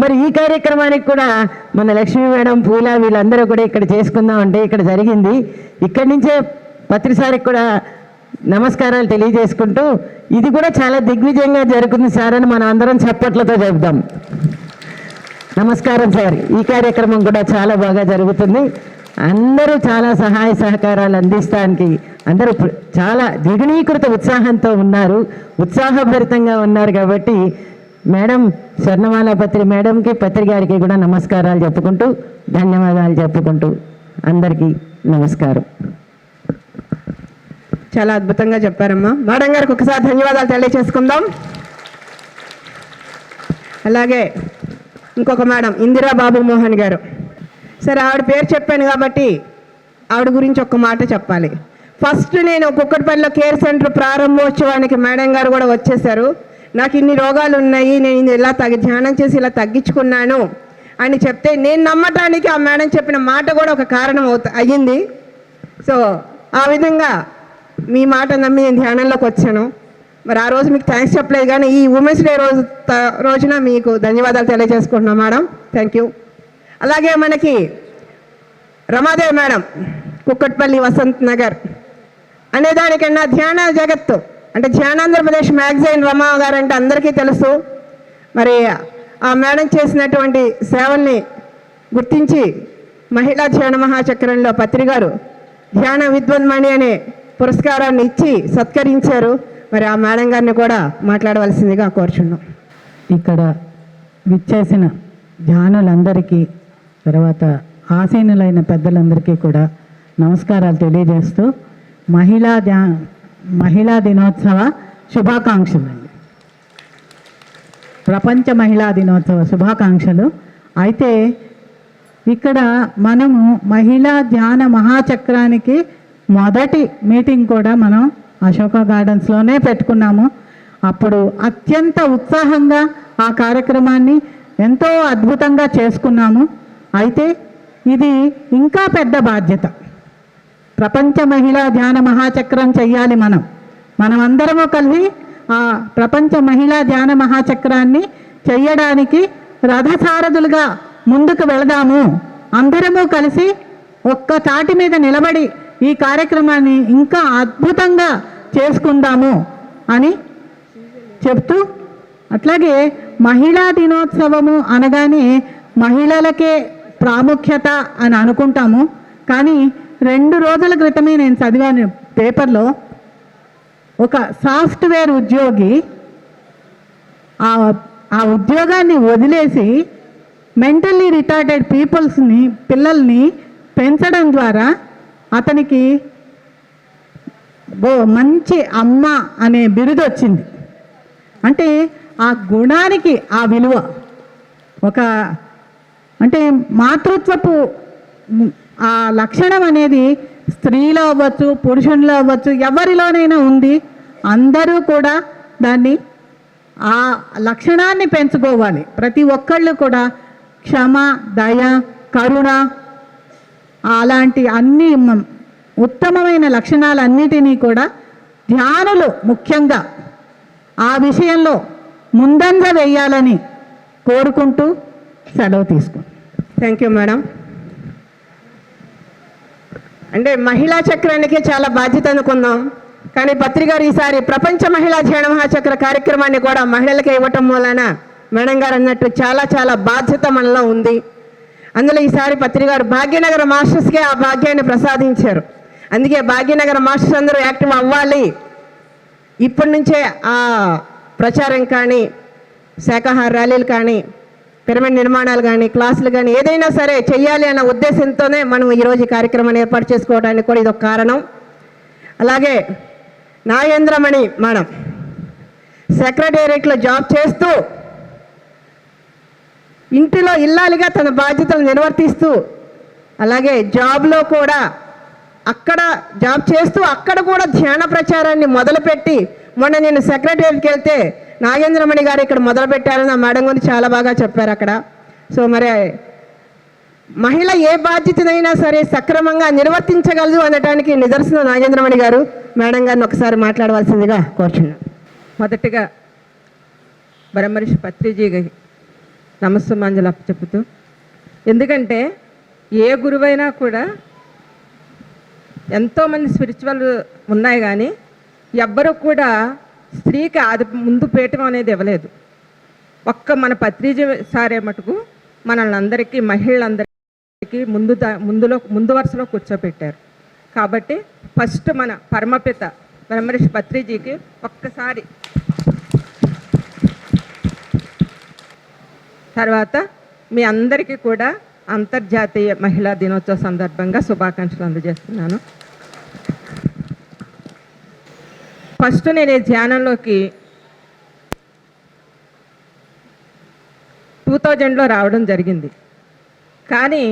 మరి ఈ కార్యక్రమానికి కూడా మన లక్ష్మీ మేడం, పూల వీళ్ళందరూ కూడా ఇక్కడ చేసుకుందాం అంటే ఇక్కడ జరిగింది. ఇక్కడి నుంచే పత్రిసారికి కూడా నమస్కారాలు తెలియజేసుకుంటూ ఇది కూడా చాలా దిగ్విజయంగా జరుగుతుంది సార్ అని మనం అందరం చప్పట్లతో చెప్దాం. నమస్కారం సార్. ఈ కార్యక్రమం కూడా చాలా బాగా జరుగుతుంది. అందరూ చాలా సహాయ సహకారాలు అందిస్తానికి అందరూ చాలా ద్విగుణీకృత ఉత్సాహంతో ఉన్నారు, ఉత్సాహభరితంగా ఉన్నారు. కాబట్టి మేడం స్వర్ణమాల పత్రి మేడంకి, పత్రి గారికి కూడా నమస్కారాలు చెప్పుకుంటూ ధన్యవాదాలు చెప్పుకుంటూ అందరికీ నమస్కారం. చాలా అద్భుతంగా చెప్పారమ్మా. మేడం గారికి ఒకసారి ధన్యవాదాలు తెలియచేసుకుందాం. అలాగే ఇంకొక మేడం ఇందిరా బాబు మోహన్ గారు సరే, ఆవిడ పేరు చెప్పాను కాబట్టి ఆవిడ గురించి ఒక్క మాట చెప్పాలి. ఫస్ట్ నేను కుక్కటిపల్లిలో కేర్ సెంటర్ ప్రారంభోత్సవానికి మేడం గారు కూడా వచ్చేసారు. నాకు ఇన్ని రోగాలు ఉన్నాయి, నేను ఇలా ధ్యానం చేసి ఇలా తగ్గించుకున్నాను అని చెప్తే నేను నమ్మటానికి ఆ మేడం చెప్పిన మాట కూడా ఒక కారణం అయ్యింది. సో ఆ విధంగా మీ మాట నమ్మి నేను ధ్యానంలోకి వచ్చాను. మరి ఆ రోజు మీకు థ్యాంక్స్ చెప్పలేదు, కానీ ఈ ఉమెన్స్ డే రోజున మీకు ధన్యవాదాలు తెలియజేసుకుంటున్నాం మేడం. Thank you. అలాగే మనకి రమాదేవి మేడం కుక్కట్పల్లి వసంత్ నగర్ అనేదానికన్నా ధ్యాన జగత్తు అంటే ధ్యానాంధ్రప్రదేశ్ మ్యాగజైన్ రమా గారు అంటే అందరికీ తెలుసు. మరి ఆ మేడం చేసినటువంటి సేవల్ని గుర్తించి మహిళా ధ్యాన మహాచక్రంలో పత్రి గారు ధ్యాన విద్వన్మణి అనే పురస్కారాన్ని ఇచ్చి సత్కరించారు. మరి ఆ మేడం గారిని కూడా మాట్లాడవలసిందిగా కోరుచున్నాం. ఇక్కడ విచ్చేసిన ధ్యానులందరికీ, తర్వాత ఆసీనులైన పెద్దలందరికీ కూడా నమస్కారాలు తెలియజేస్తూ మహిళా దినోత్సవ శుభాకాంక్షలు అండి. ప్రపంచ మహిళా దినోత్సవ శుభాకాంక్షలు. అయితే ఇక్కడ మనము మహిళా ధ్యాన మహాచక్రానికి మొదటి మీటింగ్ కూడా మనం అశోక గార్డెన్స్లోనే పెట్టుకున్నాము. అప్పుడు అత్యంత ఉత్సాహంగా ఆ కార్యక్రమాన్ని ఎంతో అద్భుతంగా చేసుకున్నాము. అయితే ఇది ఇంకా పెద్ద బాధ్యత. ప్రపంచ మహిళా ధ్యాన మహాచక్రం చెయ్యాలి. మనమందరము కలిసి ఆ ప్రపంచ మహిళా ధ్యాన మహాచక్రాన్ని చెయ్యడానికి రథసారథులుగా ముందుకు వెళదాము. అందరము కలిసి ఒక్క తాటి మీద నిలబడి ఈ కార్యక్రమాన్ని ఇంకా అద్భుతంగా చేసుకుందాము అని చెప్తూ, అట్లాగే మహిళా దినోత్సవము అనగానే మహిళలకే ప్రాముఖ్యత అని అనుకుంటాము. కానీ 2 రోజుల క్రితమే నేను చదివాను పేపర్లో, ఒక సాఫ్ట్వేర్ ఉద్యోగి ఆ ఉద్యోగాన్ని వదిలేసి మెంటల్లీ రిటార్డెడ్ పిల్లల్ని పెంచడం ద్వారా అతనికి మంచి అమ్మ అనే బిరుదు వచ్చింది. అంటే ఆ గుణానికి ఆ విలువ, అంటే మాతృత్వపు ఆ లక్షణం అనేది స్త్రీలో అవ్వచ్చు, పురుషుల్లో అవ్వచ్చు, ఎవరిలోనైనా ఉంది. అందరూ కూడా దాన్ని ఆ లక్షణాన్ని పెంచుకోవాలి. ప్రతి ఒక్కళ్ళు కూడా క్షమ, దయ, కరుణ అలాంటి అన్ని ఉత్తమమైన లక్షణాలన్నిటినీ కూడా ధ్యానులు ముఖ్యంగా ఆ విషయంలో ముందంజ వేయాలని కోరుకుంటూ సెలవు తీసుకుంటాం. Thank you madam. అంటే మహిళా చక్రానికి చాలా బాధ్యత అనుకుందాం, కానీ పత్రి గారు ఈసారి ప్రపంచ మహిళా ధ్యాన మహాచక్ర కార్యక్రమాన్ని కూడా మహిళలకే ఇవ్వటం మూలన మేడం గారు అన్నట్టు చాలా చాలా బాధ్యత మనలో ఉంది. అందులో ఈసారి పత్రి గారు భాగ్యనగర మాస్టర్స్కే ఆ భాగ్యాన్ని ప్రసాదించారు. అందుకే భాగ్యనగర మాస్టర్స్ అందరూ యాక్టివ్ అవ్వాలి. ఇప్పటి నుంచే ఆ ప్రచారం కానీ, శాఖాహార ర్యాలీలు కానీ, పిరమిడ్ నిర్మాణాలు కానీ, క్లాసులు కానీ ఏదైనా సరే చెయ్యాలి అన్న ఉద్దేశంతోనే మనం ఈరోజు ఈ కార్యక్రమాన్ని ఏర్పాటు చేసుకోవడానికి కూడా ఇదొక కారణం. అలాగే నాగేంద్రమణి మేడం సెక్రటేరియట్లో జాబ్ చేస్తూ ఇంటిలో ఇల్లాలిగా తన బాధ్యతలు నిర్వర్తిస్తూ, అలాగే జాబ్లో కూడా అక్కడ జాబ్ చేస్తూ అక్కడ కూడా ధ్యాన ప్రచారాన్ని మొదలుపెట్టి, మొన్న నేను సెక్రటేరియట్కి వెళ్తే నాగేంద్రమణి గారు ఇక్కడ మొదలుపెట్టారని ఆ మేడం గురించి చాలా బాగా చెప్పారు అక్కడ. సో మరి మహిళ ఏ బాధ్యతనైనా సరే సక్రమంగా నిర్వర్తించగలదు అనడానికి నిదర్శనం నాగేంద్రమణి గారు. మేడం గారిని ఒకసారి మాట్లాడవలసిందిగా కోరుచున్నాను. మొదటిగా బ్రహ్మర్షి పత్రిజీ నమస్సుమాంజలు చెబుతూ, ఎందుకంటే ఏ గురువైనా కూడా ఎంతోమంది స్పిరిచువల్ ఉన్నాయి, కానీ ఎవ్వరూ కూడా స్త్రీకి అది ముందు పీఠం అనేది ఇవ్వలేదు. ఒక్క మన పత్రిజీ సారే మటుకు మనల్ని అందరికీ, మహిళలందరికీ ముందు వరుసలో కూర్చోపెట్టారు. కాబట్టి ఫస్ట్ మన పరమపిత బ్రహ్మర్షి పత్రిజీకి ఒక్కసారి, తర్వాత మీ అందరికీ కూడా అంతర్జాతీయ మహిళా దినోత్సవ సందర్భంగా శుభాకాంక్షలు అందజేస్తున్నాను. ఫస్ట్ నేను ఈ ధ్యానంలోకి 2000లో రావడం జరిగింది. కానీ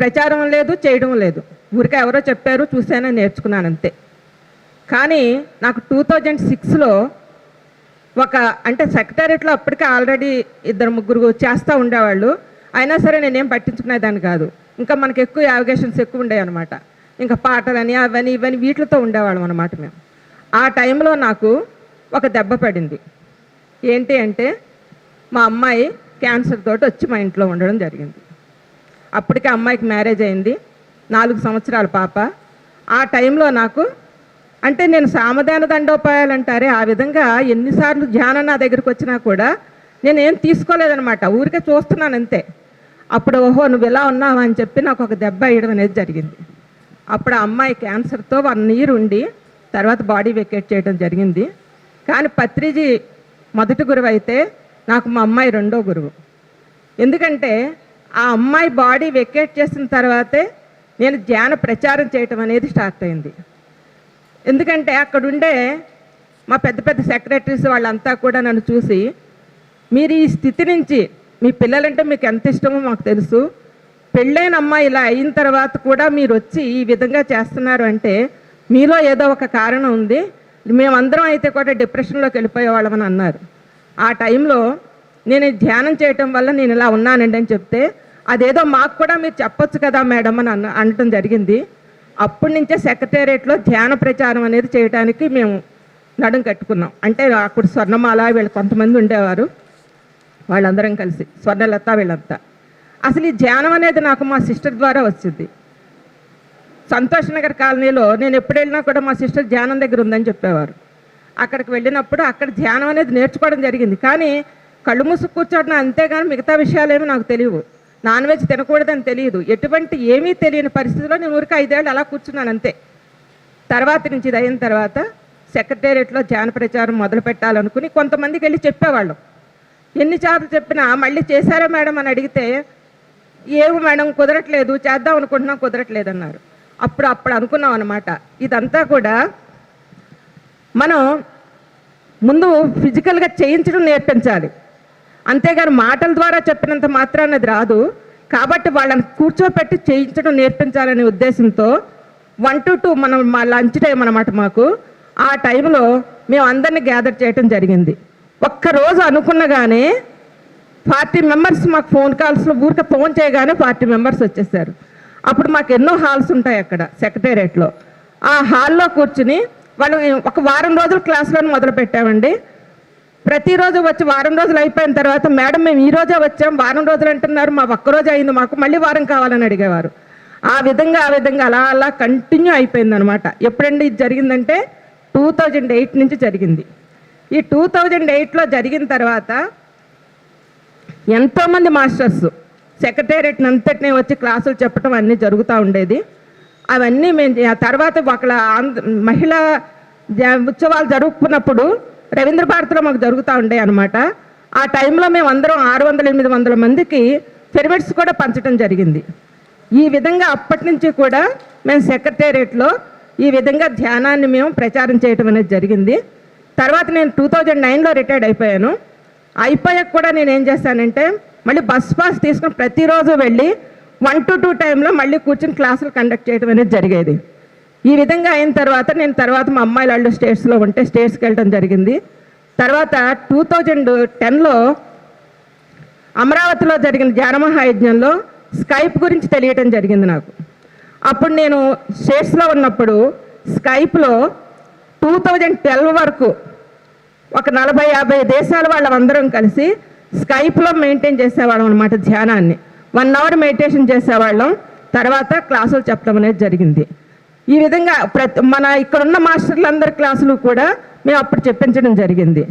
ప్రచారం లేదు, చేయడం లేదు. ఊరికే ఎవరో చెప్పారు, చూసానో నేర్చుకున్నాను అంతే. కానీ నాకు 2006లో అంటే సెక్రటేరియట్లో అప్పటికే ఆల్రెడీ 2-3 చేస్తూ ఉండేవాళ్ళు. అయినా సరే నేనేం పట్టించుకునేదాన్ని కాదు. ఇంకా మనకి ఎక్కువ యావిగేషన్స్ ఎక్కువ ఉండేవి అనమాట. ఇంకా పాటలని అవన్నీ ఇవన్నీ వీటితో ఉండేవాళ్ళం అనమాట మేము. ఆ టైంలో నాకు ఒక దెబ్బ పడింది. ఏంటి అంటే మా అమ్మాయి క్యాన్సర్ తోటి వచ్చి మా ఇంట్లో ఉండడం జరిగింది. అప్పటికే అమ్మాయికి మ్యారేజ్ అయింది, 4 సంవత్సరాల పాప. ఆ టైంలో నాకు అంటే నేను సామధాన దండోపాయాలు అంటారే ఆ విధంగా ఎన్నిసార్లు ధ్యానం నా దగ్గరికి వచ్చినా కూడా నేనేం తీసుకోలేదనమాట. ఊరికే చూస్తున్నాను అంతే. అప్పుడు ఓహో నువ్వు ఇలా ఉన్నావా అని చెప్పి నాకు ఒక దెబ్బ వేయడం అనేది జరిగింది. అప్పుడు ఆ అమ్మాయి క్యాన్సర్తో 1 year ఉండి తర్వాత బాడీ వెకేట్ చేయడం జరిగింది. కానీ పత్రిజీ మొదటి గురువు అయితే నాకు మా అమ్మాయి 2వ గురువు. ఎందుకంటే ఆ అమ్మాయి బాడీ వెకేట్ చేసిన తర్వాతే నేను ధ్యాన ప్రచారం చేయటం అనేది స్టార్ట్ అయింది. ఎందుకంటే అక్కడుండే మా పెద్ద పెద్ద సెక్రటరీస్ వాళ్ళంతా కూడా నన్ను చూసి, మీరు ఈ స్థితి నుంచి, మీ పిల్లలంటే మీకు ఎంత ఇష్టమో మాకు తెలుసు, పెళ్ళైన అమ్మాయి ఇలా అయిన తర్వాత కూడా మీరు వచ్చి ఈ విధంగా చేస్తున్నారు అంటే మీలో ఏదో ఒక కారణం ఉంది, మేమందరం అయితే కూడా డిప్రెషన్లోకి వెళ్ళిపోయేవాళ్ళమని అన్నారు. ఆ టైంలో నేను ధ్యానం చేయటం వల్ల నేను ఇలా ఉన్నానండి అని చెప్తే, అదేదో మాకు కూడా మీరు చెప్పొచ్చు కదా మేడం అని అనటం జరిగింది. అప్పటి నుంచే సెక్రటేరియట్లో ధ్యాన ప్రచారం అనేది చేయడానికి మేము నడుం కట్టుకున్నాం. అంటే అప్పుడు స్వర్ణమాల వీళ్ళు కొంతమంది ఉండేవారు, వాళ్ళందరం కలిసి, స్వర్ణలత వీళ్ళంతా. అసలు ఈ ధ్యానం అనేది నాకు మా సిస్టర్ ద్వారా వచ్చింది. సంతోష్ నగర్ కాలనీలో నేను ఎప్పుడు వెళ్ళినా కూడా మా సిస్టర్ ధ్యానం దగ్గర ఉందని చెప్పేవారు. అక్కడికి వెళ్ళినప్పుడు అక్కడ ధ్యానం అనేది నేర్చుకోవడం జరిగింది. కానీ కళ్ళు మూసుకు కూర్చోవడం అంతేగాని మిగతా విషయాలేమీ నాకు తెలియవు. నాన్ వెజ్ తినకూడదని తెలియదు, ఎటువంటి ఏమీ తెలియని పరిస్థితిలో నేను ఊరికి 5 ఏళ్ళు అలా కూర్చున్నాను అంతే. తర్వాత నుంచి ఇది అయిన తర్వాత సెక్రటేరియట్లో ధ్యాన ప్రచారం మొదలు పెట్టాలనుకుని కొంతమందికి వెళ్ళి చెప్పేవాళ్ళం. ఎన్నిసార్లు చెప్పినా మళ్ళీ చేశారా మేడం అని అడిగితే, ఏమో మేడం కుదరట్లేదు, చేద్దాం అనుకుంటున్నాం కుదరట్లేదు అన్నారు. అప్పుడు అనుకున్నాం అనమాట, ఇదంతా కూడా మనం ముందు ఫిజికల్గా చేయించడం నేర్పించాలి, అంతేగాని మాటల ద్వారా చెప్పినంత మాత్రాన అది రాదు. కాబట్టి వాళ్ళని కూర్చోపెట్టి చేయించడం నేర్పించాలనే ఉద్దేశంతో 1 to 2 మనం మా లంచ్ టైం అనమాట మాకు. ఆ టైంలో మేము అందరినీ గ్యాదర్ చేయడం జరిగింది. ఒక్కరోజు అనుకున్నగానే 40 members మాకు ఫోన్ కాల్స్లో ఊరికే ఫోన్ చేయగానే 40 members వచ్చేసారు. అప్పుడు మాకు ఎన్నో హాల్స్ ఉంటాయి అక్కడ సెక్రటేరియట్లో. ఆ హాల్లో కూర్చుని వాళ్ళు ఒక వారం రోజులు క్లాసులను మొదలు పెట్టామండి. ప్రతిరోజు వచ్చి వారం రోజులు అయిపోయిన తర్వాత, మేడం మేము ఈ రోజే వచ్చాం, వారం రోజులు అంటున్నారు, మా ఒక్కరోజు అయింది, మాకు మళ్ళీ వారం కావాలని అడిగేవారు. ఆ విధంగా అలా కంటిన్యూ అయిపోయింది అనమాట. ఎప్పుడండి ఇది జరిగిందంటే 2008 నుంచి జరిగింది. ఈ 2008లో జరిగిన తర్వాత ఎంతోమంది మాస్టర్స్ సెక్రటేరియట్ అంతటినీ వచ్చి క్లాసులు చెప్పడం అన్నీ జరుగుతూ ఉండేది. అవన్నీ మేము తర్వాత ఒక మహిళా ఉత్సవాలు జరుపుకున్నప్పుడు రవీంద్ర భారతిలో మాకు జరుగుతూ ఉండే అనమాట. ఆ టైంలో మేము అందరం 600-800 మందికి పిరమిడ్స్ కూడా పంచడం జరిగింది. ఈ విధంగా అప్పటి నుంచి కూడా మేము సెక్రటేరియట్లో ఈ విధంగా ధ్యానాన్ని మేము ప్రచారం చేయటం అనేది జరిగింది. తర్వాత నేను 2009లో రిటైర్డ్ అయిపోయాను. అయిపోయాక కూడా నేను ఏం చేశానంటే మళ్ళీ బస్ పాస్ తీసుకుని ప్రతిరోజు వెళ్ళి 1 to 2 టైంలో మళ్ళీ కూర్చొని క్లాసులు కండక్ట్ చేయడం అనేది జరిగేది. ఈ విధంగా అయిన తర్వాత తర్వాత మా అమ్మాయిల వాళ్ళు స్టేట్స్లో ఉంటే స్టేట్స్కి వెళ్ళడం జరిగింది. తర్వాత 2010లో అమరావతిలో జరిగిన ధ్యానమహాయజ్ఞంలో స్కైప్ గురించి తెలియటం జరిగింది నాకు. అప్పుడు నేను స్టేట్స్లో ఉన్నప్పుడు స్కైప్లో 2012 వరకు ఒక 40-50 దేశాల వాళ్ళందరం కలిసి స్కైప్లో మెయింటైన్ చేసేవాళ్ళం అనమాట. ధ్యానాన్ని 1 hour మెడిటేషన్ చేసేవాళ్ళం. తర్వాత క్లాసులు చెప్పడం అనేది జరిగింది. ఈ విధంగా మన ఇక్కడున్న మాస్టర్లందరి క్లాసులు కూడా మేము అప్పుడు చెప్పించడం జరిగింది.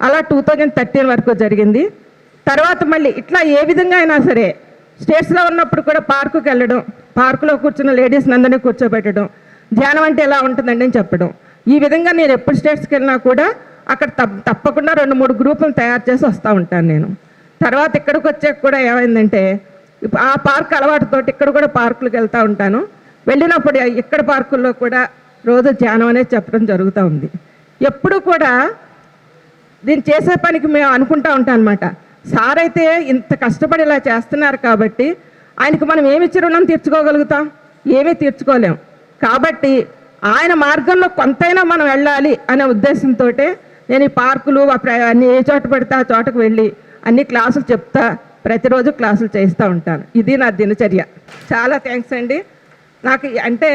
అలా 2013 వరకు జరిగింది. తర్వాత మళ్ళీ ఇట్లా ఏ విధంగా అయినా సరే స్టేట్స్లో ఉన్నప్పుడు కూడా పార్కుకి వెళ్ళడం, పార్కులో కూర్చున్న లేడీస్ని అందరినీ కూర్చోబెట్టడం, ధ్యానం అంటే ఎలా ఉంటుందండి అని చెప్పడం. ఈ విధంగా నేను ఎప్పుడు స్టేట్స్కి వెళ్ళినా కూడా అక్కడ తప్పకుండా 2-3 గ్రూపులు తయారు చేసి వస్తూ ఉంటాను నేను. తర్వాత ఇక్కడికి వచ్చాక కూడా ఏమైందంటే ఆ పార్క్ అలవాటుతోటి ఇక్కడ కూడా పార్కులకు వెళ్తూ ఉంటాను. వెళ్ళినప్పుడు ఇక్కడ పార్కుల్లో కూడా రోజు ధ్యానం అనేది చెప్పడం జరుగుతూ ఉంది. ఎప్పుడు కూడా దీన్ని చేసే పనికి మేము అనుకుంటూ ఉంటాం అనమాట, సార్ అయితే ఇంత కష్టపడి ఇలా చేస్తున్నారు కాబట్టి ఆయనకు మనం ఏమిచ్చి రుణం తీర్చుకోగలుగుతాం? ఏమీ తీర్చుకోలేం. కాబట్టి ఆయన మార్గంలో కొంతైనా మనం వెళ్ళాలి అనే ఉద్దేశంతో నేను ఈ పార్కులు అన్ని ఏ చోట పడితే ఆ చోటకు వెళ్ళి అన్ని క్లాసులు చెప్తా, ప్రతిరోజు క్లాసులు చేస్తూ ఉంటాను. ఇది నా దినచర్య. చాలా థ్యాంక్స్ అండి. నాకు అంటే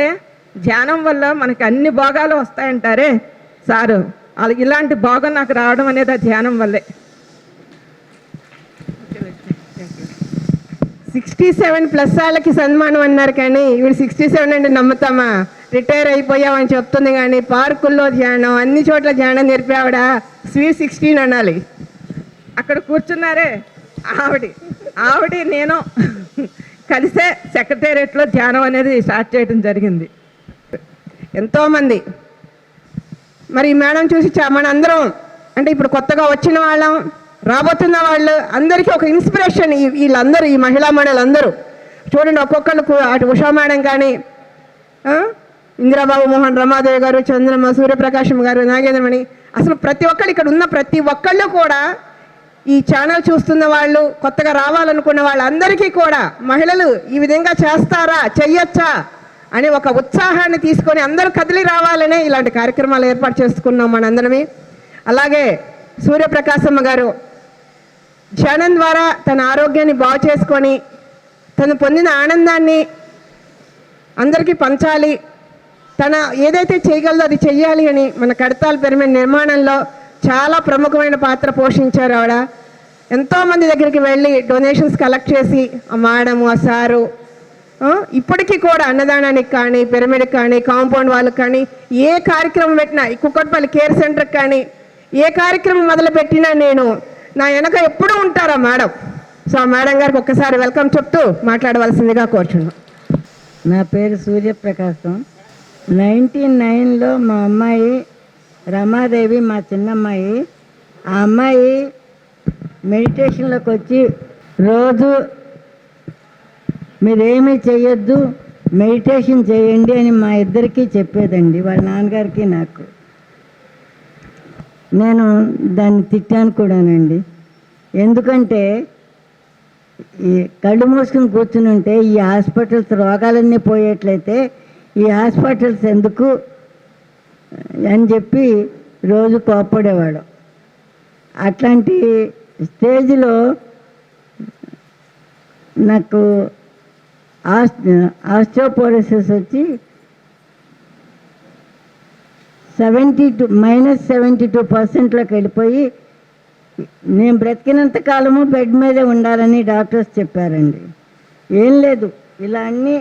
ధ్యానం వల్ల మనకి అన్ని భోగాలు వస్తాయంటారే సారు, ఇలాంటి భోగం నాకు రావడం అనేది ఆ ధ్యానం వల్లే. 67+ వాళ్ళకి సన్మానం అన్నారు, కానీ ఇప్పుడు 67 అంటే నమ్ముతామా? రిటైర్ అయిపోయామని చెప్తుంది, కానీ పార్కుల్లో ధ్యానం, అన్ని చోట్ల ధ్యానం నేర్పేవాడ స్వీట్ 16 అనాలి. అక్కడ కూర్చున్నారే ఆవిడ నేను కలిసే సెక్రటేరియట్లో ధ్యానం అనేది స్టార్ట్ చేయడం జరిగింది. ఎంతోమంది మరి మేడం చూసి మన అందరం అంటే ఇప్పుడు కొత్తగా వచ్చిన వాళ్ళం, రాబోతున్న వాళ్ళు అందరికీ ఒక ఇన్స్పిరేషన్. వీళ్ళందరూ ఈ మహిళా మండలందరూ చూడండి, ఒక్కొక్కరు అటు ఉషా మేడం కానీ, ఇందిరాబాబు మోహన్, రమాదేవి గారు, చంద్రమ్మ, సూర్యప్రకాశం గారు, నాగేంద్రమణి, అసలు ప్రతి ఒక్కళ్ళు ఇక్కడ ఉన్న ప్రతి ఒక్కళ్ళు కూడా ఈ ఛానల్ చూస్తున్న వాళ్ళు, కొత్తగా రావాలనుకున్న వాళ్ళందరికీ కూడా మహిళలు ఈ విధంగా చేస్తారా, చెయ్యొచ్చా అని ఒక ఉత్సాహాన్ని తీసుకొని అందరూ కదిలి రావాలనే ఇలాంటి కార్యక్రమాలు ఏర్పాటు చేసుకున్నాం మనందరమే. అలాగే సూర్యప్రకాశమ్మ గారు ధ్యానం ద్వారా తన ఆరోగ్యాన్ని బాగు చేసుకొని తను పొందిన ఆనందాన్ని అందరికీ పంచాలి, తన ఏదైతే చేయగలదో అది చెయ్యాలి అని మన కడతాల్ పిరమిడ్ నిర్మాణంలో చాలా ప్రముఖమైన పాత్ర పోషించారు. ఆవిడ ఎంతోమంది దగ్గరికి వెళ్ళి డొనేషన్స్ కలెక్ట్ చేసి ఆ మేడము, ఆ సారు ఇప్పటికీ కూడా అన్నదానానికి కానీ, పిరమిడ్కి కానీ, కాంపౌండ్ వాళ్ళకి కానీ ఏ కార్యక్రమం పెట్టినా, ఈ కుక్కట్పల్లి కేర్ సెంటర్కి కానీ ఏ కార్యక్రమం మొదలుపెట్టినా నేను నా వెనక ఎప్పుడూ ఉంటారా మేడం. సో ఆ మేడం గారికి ఒక్కసారి వెల్కమ్ చెప్తూ మాట్లాడవలసిందిగా కోరుచున్నాం. నా పేరు సూర్యప్రకాశం. 99లో మా అమ్మాయి రమాదేవి, మా చిన్నమ్మాయి, ఆ అమ్మాయి మెడిటేషన్లోకి వచ్చి రోజు మీరేమీ చెయ్యొద్దు, మెడిటేషన్ చేయండి అని మా ఇద్దరికీ చెప్పేదండి, వాళ్ళ నాన్నగారికి నాకు. నేను దాన్ని తిట్టాను కూడానండి. ఎందుకంటే ఈ కళ్ళు మూసుకుని కూర్చుని ఉంటే ఈ హాస్పిటల్స్ రోగాలన్నీ పోయేట్లయితే ఈ హాస్పిటల్స్ ఎందుకు అని చెప్పి రోజు కోప్పడేవాడు. అట్లాంటి స్టేజ్లో నాకు ఆస్టియోపోరోసిస్ వచ్చి -72%లోకి వెళ్ళిపోయి నేను బ్రతికినంత కాలము బెడ్ మీదే ఉండాలని డాక్టర్స్ చెప్పారండి. ఏం లేదు, ఇలా అన్నీ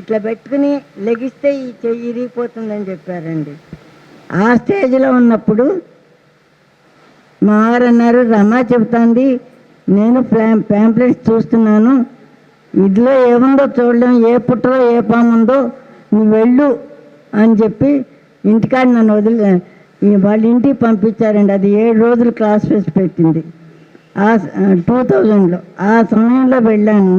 ఇట్లా పెట్టుకుని లెగిస్తే ఈ చెయ్యి ఇరిగిపోతుందని చెప్పారండి. ఆ స్టేజ్లో ఉన్నప్పుడు మా వారు అన్నారు, రమా చెబుతాంది, నేను ప్యాంప్లెట్స్ చూస్తున్నాను, ఇదిలో ఏముందో చూడలేం, ఏ పుట్టలో ఏ పాము ఉందో, నువ్వు వెళ్ళు అని చెప్పి ఇంటికాడ నన్ను వాళ్ళ ఇంటికి పంపించారండి. అది 7 రోజులు క్లాస్ ఫెస్ట్ పెట్టింది 2000లో. ఆ సమయంలో వెళ్ళాను.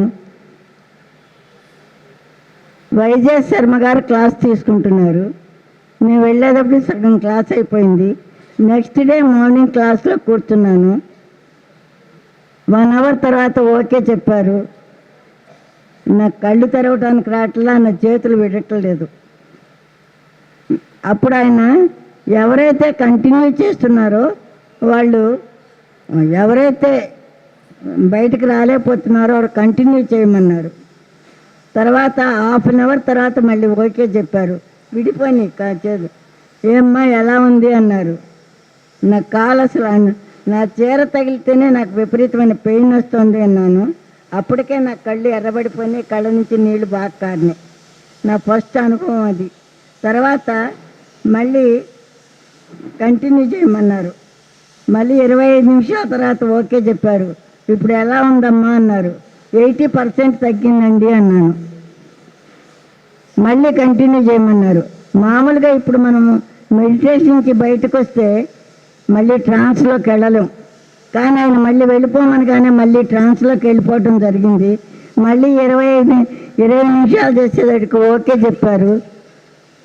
వైజయ్ శర్మ గారు క్లాస్ తీసుకుంటున్నారు. నేను వెళ్ళేటప్పుడు సగం క్లాస్ అయిపోయింది. నెక్స్ట్ డే మార్నింగ్ క్లాస్లో కూర్చున్నాను. 1 అవర్ తర్వాత ఓకే చెప్పారు. నా కళ్ళు తెరవడానికి రావట్లా, నా చేతులు విడట్లేదు. అప్పుడు ఆయన ఎవరైతే కంటిన్యూ చేస్తున్నారో వాళ్ళు, ఎవరైతే బయటకు రాలేకపోతున్నారో వారు కంటిన్యూ చేయమన్నారు. తర్వాత 1/2 అవర్ తర్వాత మళ్ళీ ఓకే చెప్పారు. విడిపోయి చేదు, ఏమ్మా ఎలా ఉంది అన్నారు. నా కాలు అసలు నా చీర తగిలితేనే నాకు విపరీతమైన పెయిన్ వస్తుంది అన్నాను. అప్పటికే నా కళ్ళు ఎర్రబడిపోయి కళ్ళ నుంచి నీళ్లు బాగా కారినాయి. నా ఫస్ట్ అనుభవం అది. తర్వాత మళ్ళీ కంటిన్యూ చేయమన్నారు. మళ్ళీ 25 నిమిషాల తర్వాత ఓకే చెప్పారు. ఇప్పుడు ఎలా ఉందమ్మా అన్నారు. 80% తగ్గిందండి అన్నాను. మళ్ళీ కంటిన్యూ చేయమన్నారు. మామూలుగా ఇప్పుడు మనము మెడిటేషన్కి బయటకు వస్తే మళ్ళీ ట్రాన్స్లోకి వెళ్ళలేం, కానీ ఆయన మళ్ళీ వెళ్ళిపోమనగానే మళ్ళీ ట్రాన్స్లోకి వెళ్ళిపోవటం జరిగింది. మళ్ళీ 20 నిమిషాలు చేసేదానికి ఓకే చెప్పారు.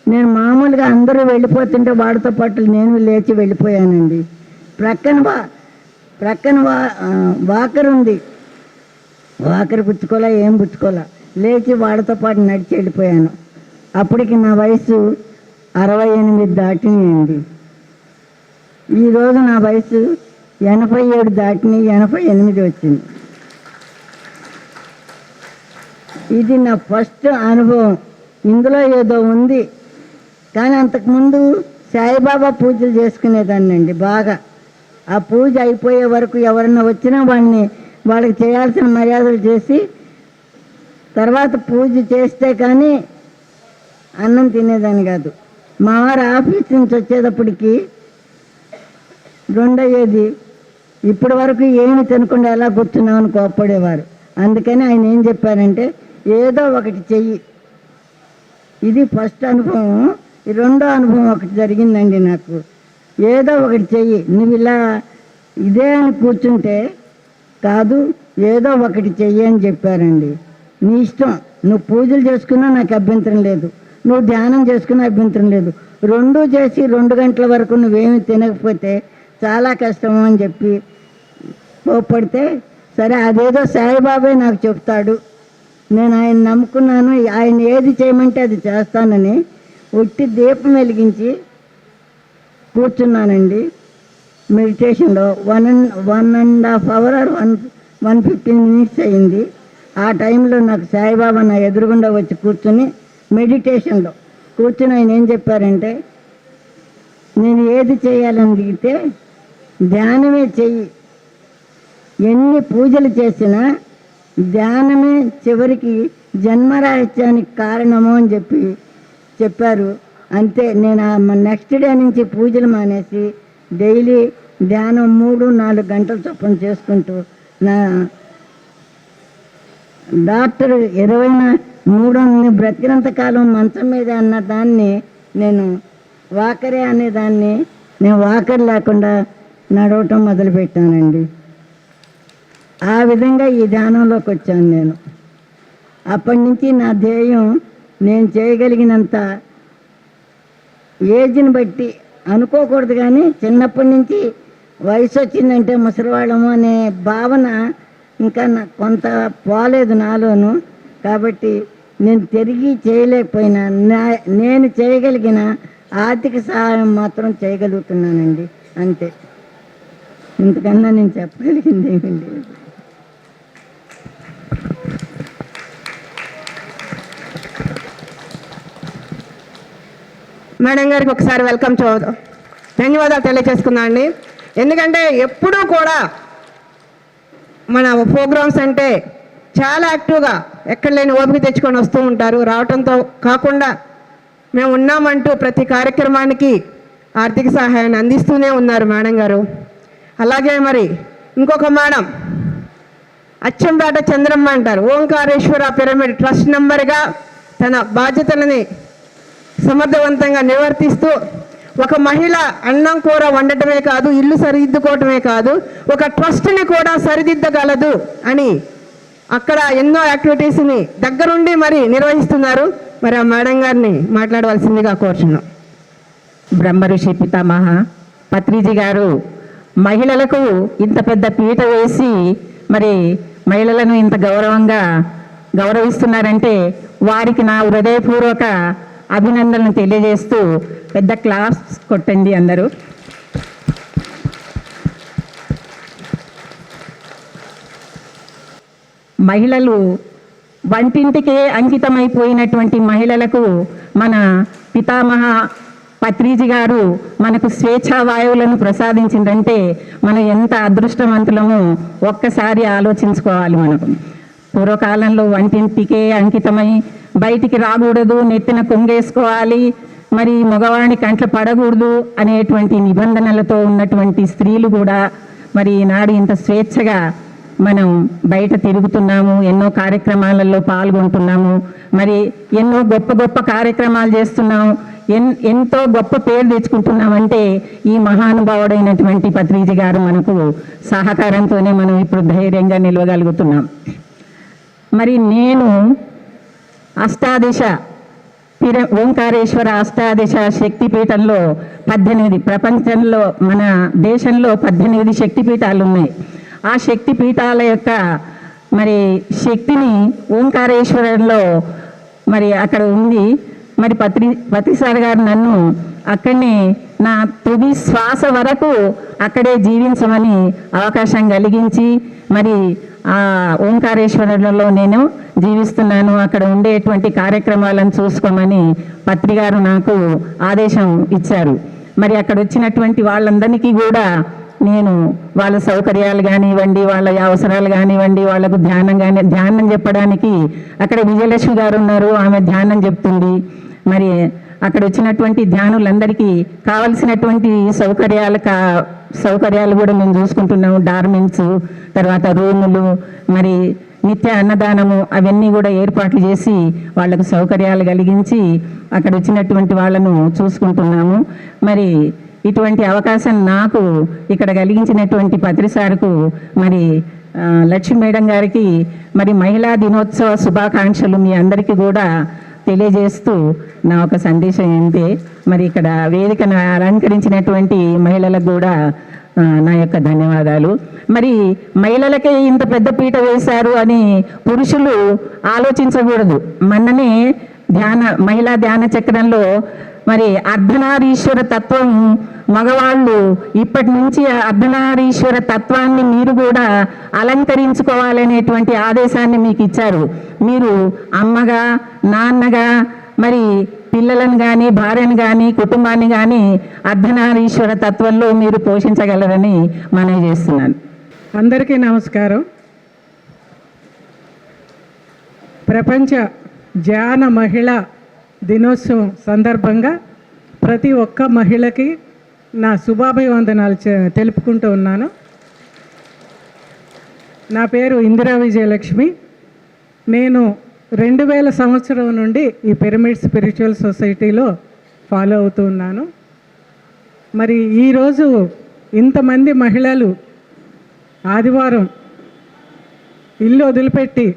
నేను మామూలుగా అందరూ వెళ్ళిపోతుంటే వాడితో పాటు నేను లేచి వెళ్ళిపోయానండి. ప్రక్కన వాకర్ ఉంది. వాకరి పుచ్చుకోలే, ఏం పుచ్చుకోలే. లేచి వాళ్ళతో పాటు నడిచి వెళ్ళిపోయాను. అప్పటికి నా వయసు 68 దాటింది. ఈరోజు నా వయసు 87 దాటిని 88 వచ్చింది. ఇది నా ఫస్ట్ అనుభవం. ఇందులో ఏదో ఉంది. కానీ అంతకుముందు సాయిబాబా పూజలు చేసుకునేదాన్నండి బాగా. ఆ పూజ అయిపోయే వరకు ఎవరన్నా వచ్చినా వాళ్ళకి చేయాల్సిన మర్యాదలు చేసి తర్వాత పూజ చేస్తే కానీ అన్నం తినేదాన్ని కాదు. మా వారు ఆఫీస్ నుంచి వచ్చేటప్పటికి 2 అయ్యేది. ఇప్పటి వరకు ఏమి తినకుండా ఎలా కూర్చున్నామని కోప్పడేవారు. అందుకని ఆయన ఏం చెప్పారంటే ఏదో ఒకటి చెయ్యి. ఇది ఫస్ట్ అనుభవం. ఈ రెండో అనుభవం ఒకటి జరిగిందండి నాకు. ఏదో ఒకటి చెయ్యి, నువ్వు ఇలా ఇదే అని కూర్చుంటే కాదు, ఏదో ఒకటి చెయ్యి అని చెప్పారండి. నీ ఇష్టం, నువ్వు పూజలు చేసుకున్నా నాకు అభ్యంతరం లేదు, నువ్వు ధ్యానం చేసుకున్నా అభ్యంతరం లేదు. రెండూ చేసి 2 గంటల వరకు నువ్వేమి తినకపోతే చాలా కష్టము అని చెప్పి కోప్పడితే, సరే అదేదో సాయిబాబే నాకు చెప్తాడు, నేను ఆయన నమ్ముకున్నాను, ఆయన ఏది చేయమంటే అది చేస్తానని ఒట్టి దీపం వెలిగించి కూర్చున్నానండి. మెడిటేషన్లో 1.5 hour or 115 minutes అయింది. ఆ టైంలో నాకు సాయిబాబా నా ఎదురుగుండా వచ్చి కూర్చుని మెడిటేషన్లో కూర్చుని ఆయన ఏం చెప్పారంటే, నేను ఏది చేయాలని దిగితే ధ్యానమే చెయ్యి, ఎన్ని పూజలు చేసినా ధ్యానమే చివరికి జన్మరాహిత్యానికి కారణము అని చెప్పారు. అంతే. నేను నెక్స్ట్ డే నుంచి పూజలు మానేసి డైలీ ధ్యానం 3-4 గంటల చొప్పున చేసుకుంటూ నా డాక్టర్ 23 బ్రతికినంత కాలం మంచం మీద అన్న దాన్ని నేను వాకరే అనేదాన్ని నేను వాకర్ లేకుండా నడవటం మొదలుపెట్టానండి. ఆ విధంగా ఈ ధ్యానంలోకి వచ్చాను నేను. అప్పటి నుంచి నా ధ్యేయం నేను చేయగలిగినంత ఏజ్ని బట్టి అనుకోకూడదు, కానీ చిన్నప్పటి నుంచి వయసు వచ్చిందంటే ముసలివాళ్ళము అనే భావన ఇంకా కొంత పోలేదు నాలోను. కాబట్టి నేను తిరిగి చేయలేకపోయినా నేను చేయగలిగిన ఆర్థిక సహాయం మాత్రం చేయగలుగుతున్నానండి. అంతే, ఇంతకన్నా నేను చెప్పగలిగింది ఏమీ లేదు. మేడం గారికి ఒకసారి వెల్కమ్ ధన్యవాదాలు తెలియజేసుకున్నా అండి. ఎందుకంటే ఎప్పుడూ కూడా మన ప్రోగ్రామ్స్ అంటే చాలా యాక్టివ్గా ఎక్కడ లేని ఓపిక తెచ్చుకొని వస్తూ ఉంటారు. రావడంతో కాకుండా మేము ఉన్నామంటూ ప్రతి కార్యక్రమానికి ఆర్థిక సహాయాన్ని అందిస్తూనే ఉన్నారు మేడం గారు. అలాగే మరి ఇంకొక మేడం అచ్చంపేట చంద్రమ్మ అంటారు, ఓంకారేశ్వర పిరమిడ్ ట్రస్ట్ మెంబర్గా తన బాధ్యతలని సమర్థవంతంగా నిర్వర్తిస్తూ ఒక మహిళ అన్నం కూర వండటమే కాదు, ఇల్లు సరిదిద్దుకోవటమే కాదు, ఒక ట్రస్ట్ని కూడా సరిదిద్దగలదు అని అక్కడ ఎన్నో యాక్టివిటీస్ని దగ్గరుండి మరి నిర్వహిస్తున్నారు. మరి ఆ మేడం గారిని మాట్లాడవలసిందిగా కోరుచున్నాం. బ్రహ్మఋషి పితామహ పత్రిజీ గారు మహిళలకు ఇంత పెద్ద పీట వేసి మరి మహిళలను ఇంత గౌరవిస్తున్నారంటే వారికి నా హృదయపూర్వక అభినందనలు తెలియజేస్తూ పెద్ద క్లాస్ కొట్టండి అందరూ. మహిళలు వంటింటికే అంకితమైపోయినటువంటి మహిళలకు మన పితామహ పత్రిజీ గారు మనకు స్వేచ్ఛా వాయువులను ప్రసాదించిందంటే మనం ఎంత అదృష్టవంతులమో ఒక్కసారి ఆలోచించుకోవాలి. మనకు పూర్వకాలంలో వంటింటికే అంకితమై బయటికి రాకూడదు, నెత్తిన కొంగేసుకోవాలి, మరి మగవాణి కంట్ల పడకూడదు అనేటువంటి నిబంధనలతో ఉన్నటువంటి స్త్రీలు కూడా మరి ఈనాడు ఇంత స్వేచ్ఛగా మనం బయట తిరుగుతున్నాము, ఎన్నో కార్యక్రమాలలో పాల్గొంటున్నాము, మరి ఎన్నో గొప్ప గొప్ప కార్యక్రమాలు చేస్తున్నాము, ఎంతో గొప్ప పేరు తెచ్చుకుంటున్నామంటే ఈ మహానుభావుడైనటువంటి పత్రిజీ గారు మనకు సహకారంతోనే మనం ఇప్పుడు ధైర్యంగా నిలవగలుగుతున్నాం. మరి నేను ఓంకారేశ్వర అష్టాదశ శక్తిపీఠంలో 18 ప్రపంచంలో మన దేశంలో 18 శక్తిపీఠాలు ఉన్నాయి. ఆ శక్తిపీఠాల యొక్క మరి శక్తిని ఓంకారేశ్వరంలో మరి అక్కడ ఉంది. మరి పత్రి సార్ గారు నన్ను అక్కడనే నా తుది శ్వాస వరకు అక్కడే జీవించమని అవకాశం కలిగించి మరి ఆ ఓంకారేశ్వరంలో నేను జీవిస్తున్నాను, అక్కడ ఉండేటువంటి కార్యక్రమాలను చూసుకోమని పత్రి గారు నాకు ఆదేశం ఇచ్చారు. మరి అక్కడ వచ్చినటువంటి వాళ్ళందరికీ కూడా నేను వాళ్ళ సౌకర్యాలు కానివ్వండి, వాళ్ళ అవసరాలు కానివ్వండి, వాళ్ళకు ధ్యానం చెప్పడానికి అక్కడ విజయలక్ష్మి గారు ఉన్నారు, ఆమె ధ్యానం చెప్తుంది. మరి అక్కడ వచ్చినటువంటి ధ్యానులందరికీ కావలసినటువంటి సౌకర్యాలు కూడా మేము చూసుకుంటున్నాము. డార్మెంట్స్, తర్వాత రూములు, మరి నిత్య అన్నదానము అవన్నీ కూడా ఏర్పాట్లు చేసి వాళ్ళకు సౌకర్యాలు కలిగించి అక్కడ వచ్చినటువంటి వాళ్ళను చూసుకుంటున్నాము. మరి ఇటువంటి అవకాశం నాకు ఇక్కడ కలిగించినటువంటి పత్రి సార్కు మరి లక్ష్మీ మేడం గారికి మరి మహిళా దినోత్సవ శుభాకాంక్షలు మీ అందరికీ కూడా తెలియజేస్తూ నా ఒక సందేశం ఏంటి, మరి ఇక్కడ వేదికను అలంకరించినటువంటి మహిళలకు కూడా నా యొక్క ధన్యవాదాలు. మరి మహిళలకే ఇంత పెద్ద పీట వేశారు అని పురుషులు ఆలోచించకూడదు. మొన్ననే మహిళా ధ్యాన చక్రంలో మరి అర్ధనారీశ్వర తత్వం మగవాళ్ళు ఇప్పటి నుంచి అర్ధనారీశ్వర తత్వాన్ని మీరు కూడా అలంకరించుకోవాలనేటువంటి ఆదేశాన్ని మీకు ఇచ్చారు. మీరు అమ్మగా, నాన్నగా, మరి పిల్లలను కానీ, భార్యను కానీ, కుటుంబాన్ని కానీ అర్ధనారీశ్వర తత్వంలో మీరు పోషించగలరని మనవి చేస్తున్నాను. అందరికీ నమస్కారం. ప్రపంచ ధ్యాన మహిళా దినోత్సవం సందర్భంగా ప్రతి ఒక్క మహిళకి నా శుభాభివందనాలు తెలుపుకుంటూ ఉన్నాను. నా పేరు ఇందిరా విజయలక్ష్మి. నేను 2000 సంవత్సరం నుండి ఈ పిరమిడ్ స్పిరిచువల్ సొసైటీలో ఫాలో అవుతూ ఉన్నాను. మరి ఈరోజు ఇంతమంది మహిళలు ఆదివారం ఇల్లు వదిలిపెట్టి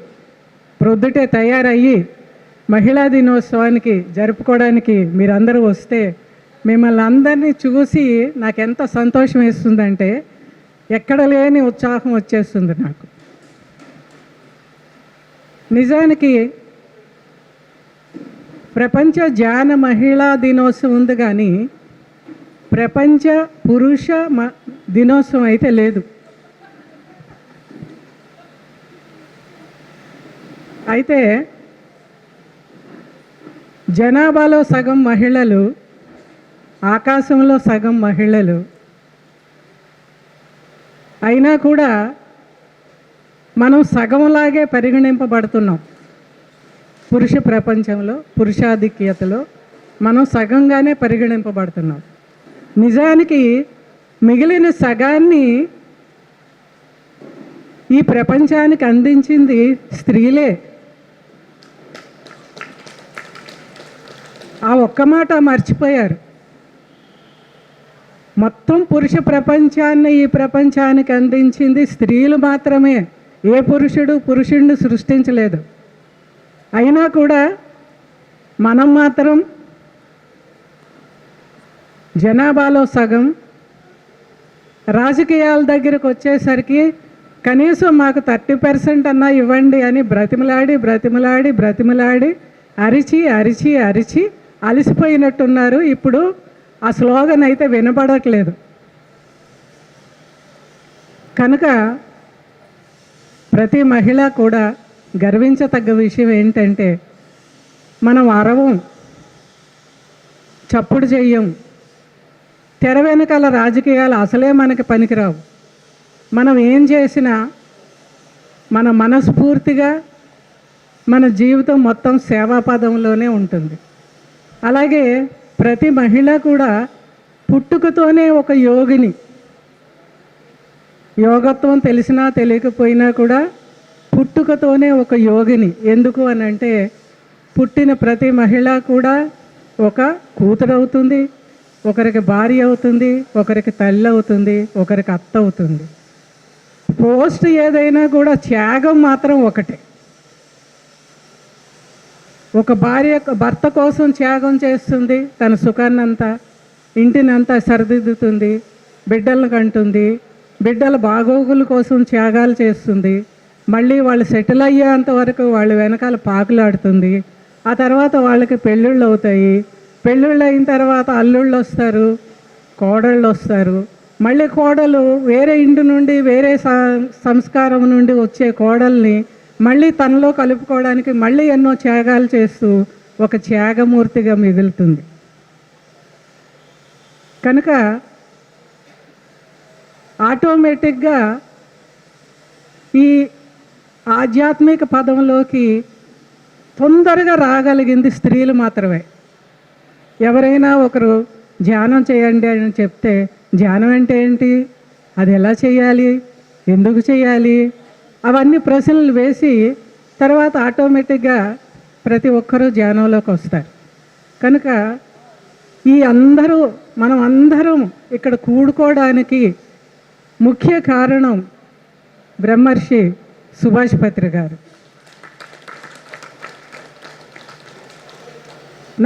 ప్రొద్దుటే తయారయ్యి మహిళా దినోత్సవానికి జరుపుకోవడానికి మీరందరూ వస్తే మిమ్మల్ని అందరినీ చూసి నాకు ఎంత సంతోషం వేస్తుందంటే ఎక్కడ లేని ఉత్సాహం వచ్చేస్తుంది నాకు. నిజానికి ప్రపంచ ధ్యాన మహిళా దినోత్సవం ఉంది కానీ ప్రపంచ పురుష దినోత్సవం అయితే లేదు. అయితే జనాభాలో సగం మహిళలు, ఆకాశంలో సగం మహిళలు అయినా కూడా మనం సగంలాగే పరిగణింపబడుతున్నాం. పురుష ప్రపంచంలో, పురుషాధిక్యతలో మనం సగంగానే పరిగణింపబడుతున్నాం. నిజానికి మిగిలిన సగాన్ని ఈ ప్రపంచానికి అందించింది స్త్రీలే. ఆ ఒక్క మాట మర్చిపోయారు. మొత్తం పురుష ప్రపంచాన్ని ఈ ప్రపంచానికి అందించింది స్త్రీలు మాత్రమే. ఏ పురుషుడిని సృష్టించలేదు. అయినా కూడా మనం మాత్రం జనాభాలో సగం, రాజకీయాల దగ్గరకు వచ్చేసరికి కనీసం మాకు 30% అన్నా ఇవ్వండి అని బ్రతిమలాడి అరిచి అలసిపోయినట్టున్నారు. ఇప్పుడు ఆ స్లోగన్ అయితే వినపడట్లేదు. కనుక ప్రతి మహిళ కూడా గర్వించతగ్గ విషయం ఏంటంటే మనం అరవం, చప్పుడు చెయ్యం. తెర వెనకాల రాజకీయాలు అసలే మనకి పనికిరావు. మనం ఏం చేసినా మన మనస్ఫూర్తిగా మన జీవితం మొత్తం సేవాపదంలోనే ఉంటుంది. అలాగే ప్రతి మహిళ కూడా పుట్టుకతోనే ఒక యోగిని. యోగత్వం తెలిసినా తెలియకపోయినా కూడా పుట్టుకతోనే ఒక యోగిని. ఎందుకు అని అంటే పుట్టిన ప్రతి మహిళ కూడా ఒక కూతురు అవుతుంది, ఒకరికి భార్య అవుతుంది, ఒకరికి తల్లి అవుతుంది, ఒకరికి అత్త అవుతుంది. పోస్ట్ ఏదైనా కూడా త్యాగం మాత్రం ఒకటే. ఒక భార్య భర్త కోసం త్యాగం చేస్తుంది, తన సుఖాన్నంతా, ఇంటినంతా సరిదిద్దుతుంది, బిడ్డలను కంటుంది, బిడ్డల బాగోగుల కోసం త్యాగాలు చేస్తుంది, మళ్ళీ వాళ్ళు సెటిల్ అయ్యేంత వరకు వాళ్ళు వెనకాల పాకులాడుతుంది. ఆ తర్వాత వాళ్ళకి పెళ్ళిళ్ళు అవుతాయి. పెళ్ళిళ్ళు అయిన తర్వాత అల్లుళ్ళు వస్తారు, కోడళ్ళు వస్తారు. మళ్ళీ కోడలు వేరే ఇంటి నుండి వేరే సంస్కారం నుండి వచ్చే కోడల్ని మళ్ళీ తనలో కలుపుకోవడానికి మళ్ళీ ఎన్నో త్యాగాలు చేస్తూ ఒక త్యాగమూర్తిగా మిగులుతుంది. కనుక ఆటోమేటిక్గా ఈ ఆధ్యాత్మిక పదంలోకి తొందరగా రాగలిగింది స్త్రీలు మాత్రమే. ఎవరైనా ఒకరు ధ్యానం చేయండి అని చెప్తే ధ్యానం అంటే ఏంటి, అది ఎలా చేయాలి, ఎందుకు చేయాలి, అవన్నీ ప్రశ్నలు వేసి తర్వాత ఆటోమేటిక్గా ప్రతి ఒక్కరూ ధ్యానంలోకి వస్తారు. కనుక మనం అందరం ఇక్కడ కూడుకోవడానికి ముఖ్య కారణం బ్రహ్మర్షి సుభాష్ పత్రి గారు.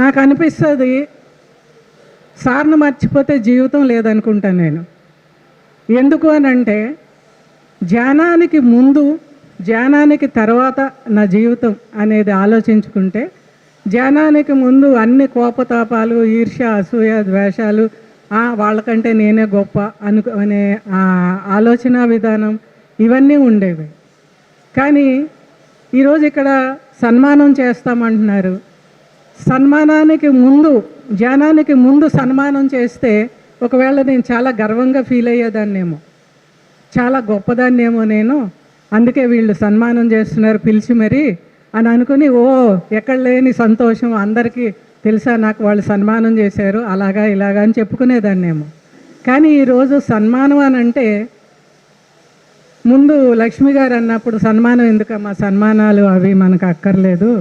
నాకు అనిపిస్తుంది సార్ను మర్చిపోతే జీవితం లేదనుకుంటాను నేను. ఎందుకు అని అంటే ధ్యానానికి ముందు ధ్యానానికి తర్వాత నా జీవితం అనేది ఆలోచించుకుంటే, ధ్యానానికి ముందు అన్ని కోపతాపాలు, ఈర్ష్య, అసూయ, ద్వేషాలు, వాళ్ళకంటే నేనే గొప్ప అనే ఆలోచన విధానం ఇవన్నీ ఉండేవి. కానీ ఈరోజు ఇక్కడ సన్మానం చేస్తామంటున్నారు. సన్మానానికి ముందు, ధ్యానానికి ముందు సన్మానం చేస్తే ఒకవేళ నేను చాలా గర్వంగా ఫీల్ అయ్యేదాన్నేమో, చాలా గొప్పదాన్నేమో నేను, అందుకే వీళ్ళు సన్మానం చేస్తున్నారు పిలిచి మరి అని అనుకుని ఎక్కడ లేని సంతోషం, అందరికీ తెలుసా నాకు వాళ్ళు సన్మానం చేశారు అలాగా ఇలాగా అని చెప్పుకునేదాన్నేమో. కానీ ఈరోజు సన్మానం అని అంటే, ముందు లక్ష్మి గారు అన్నప్పుడు సన్మానం ఎందుకమ్మా, సన్మానాలు అవి మనకు అక్కర్లేదు,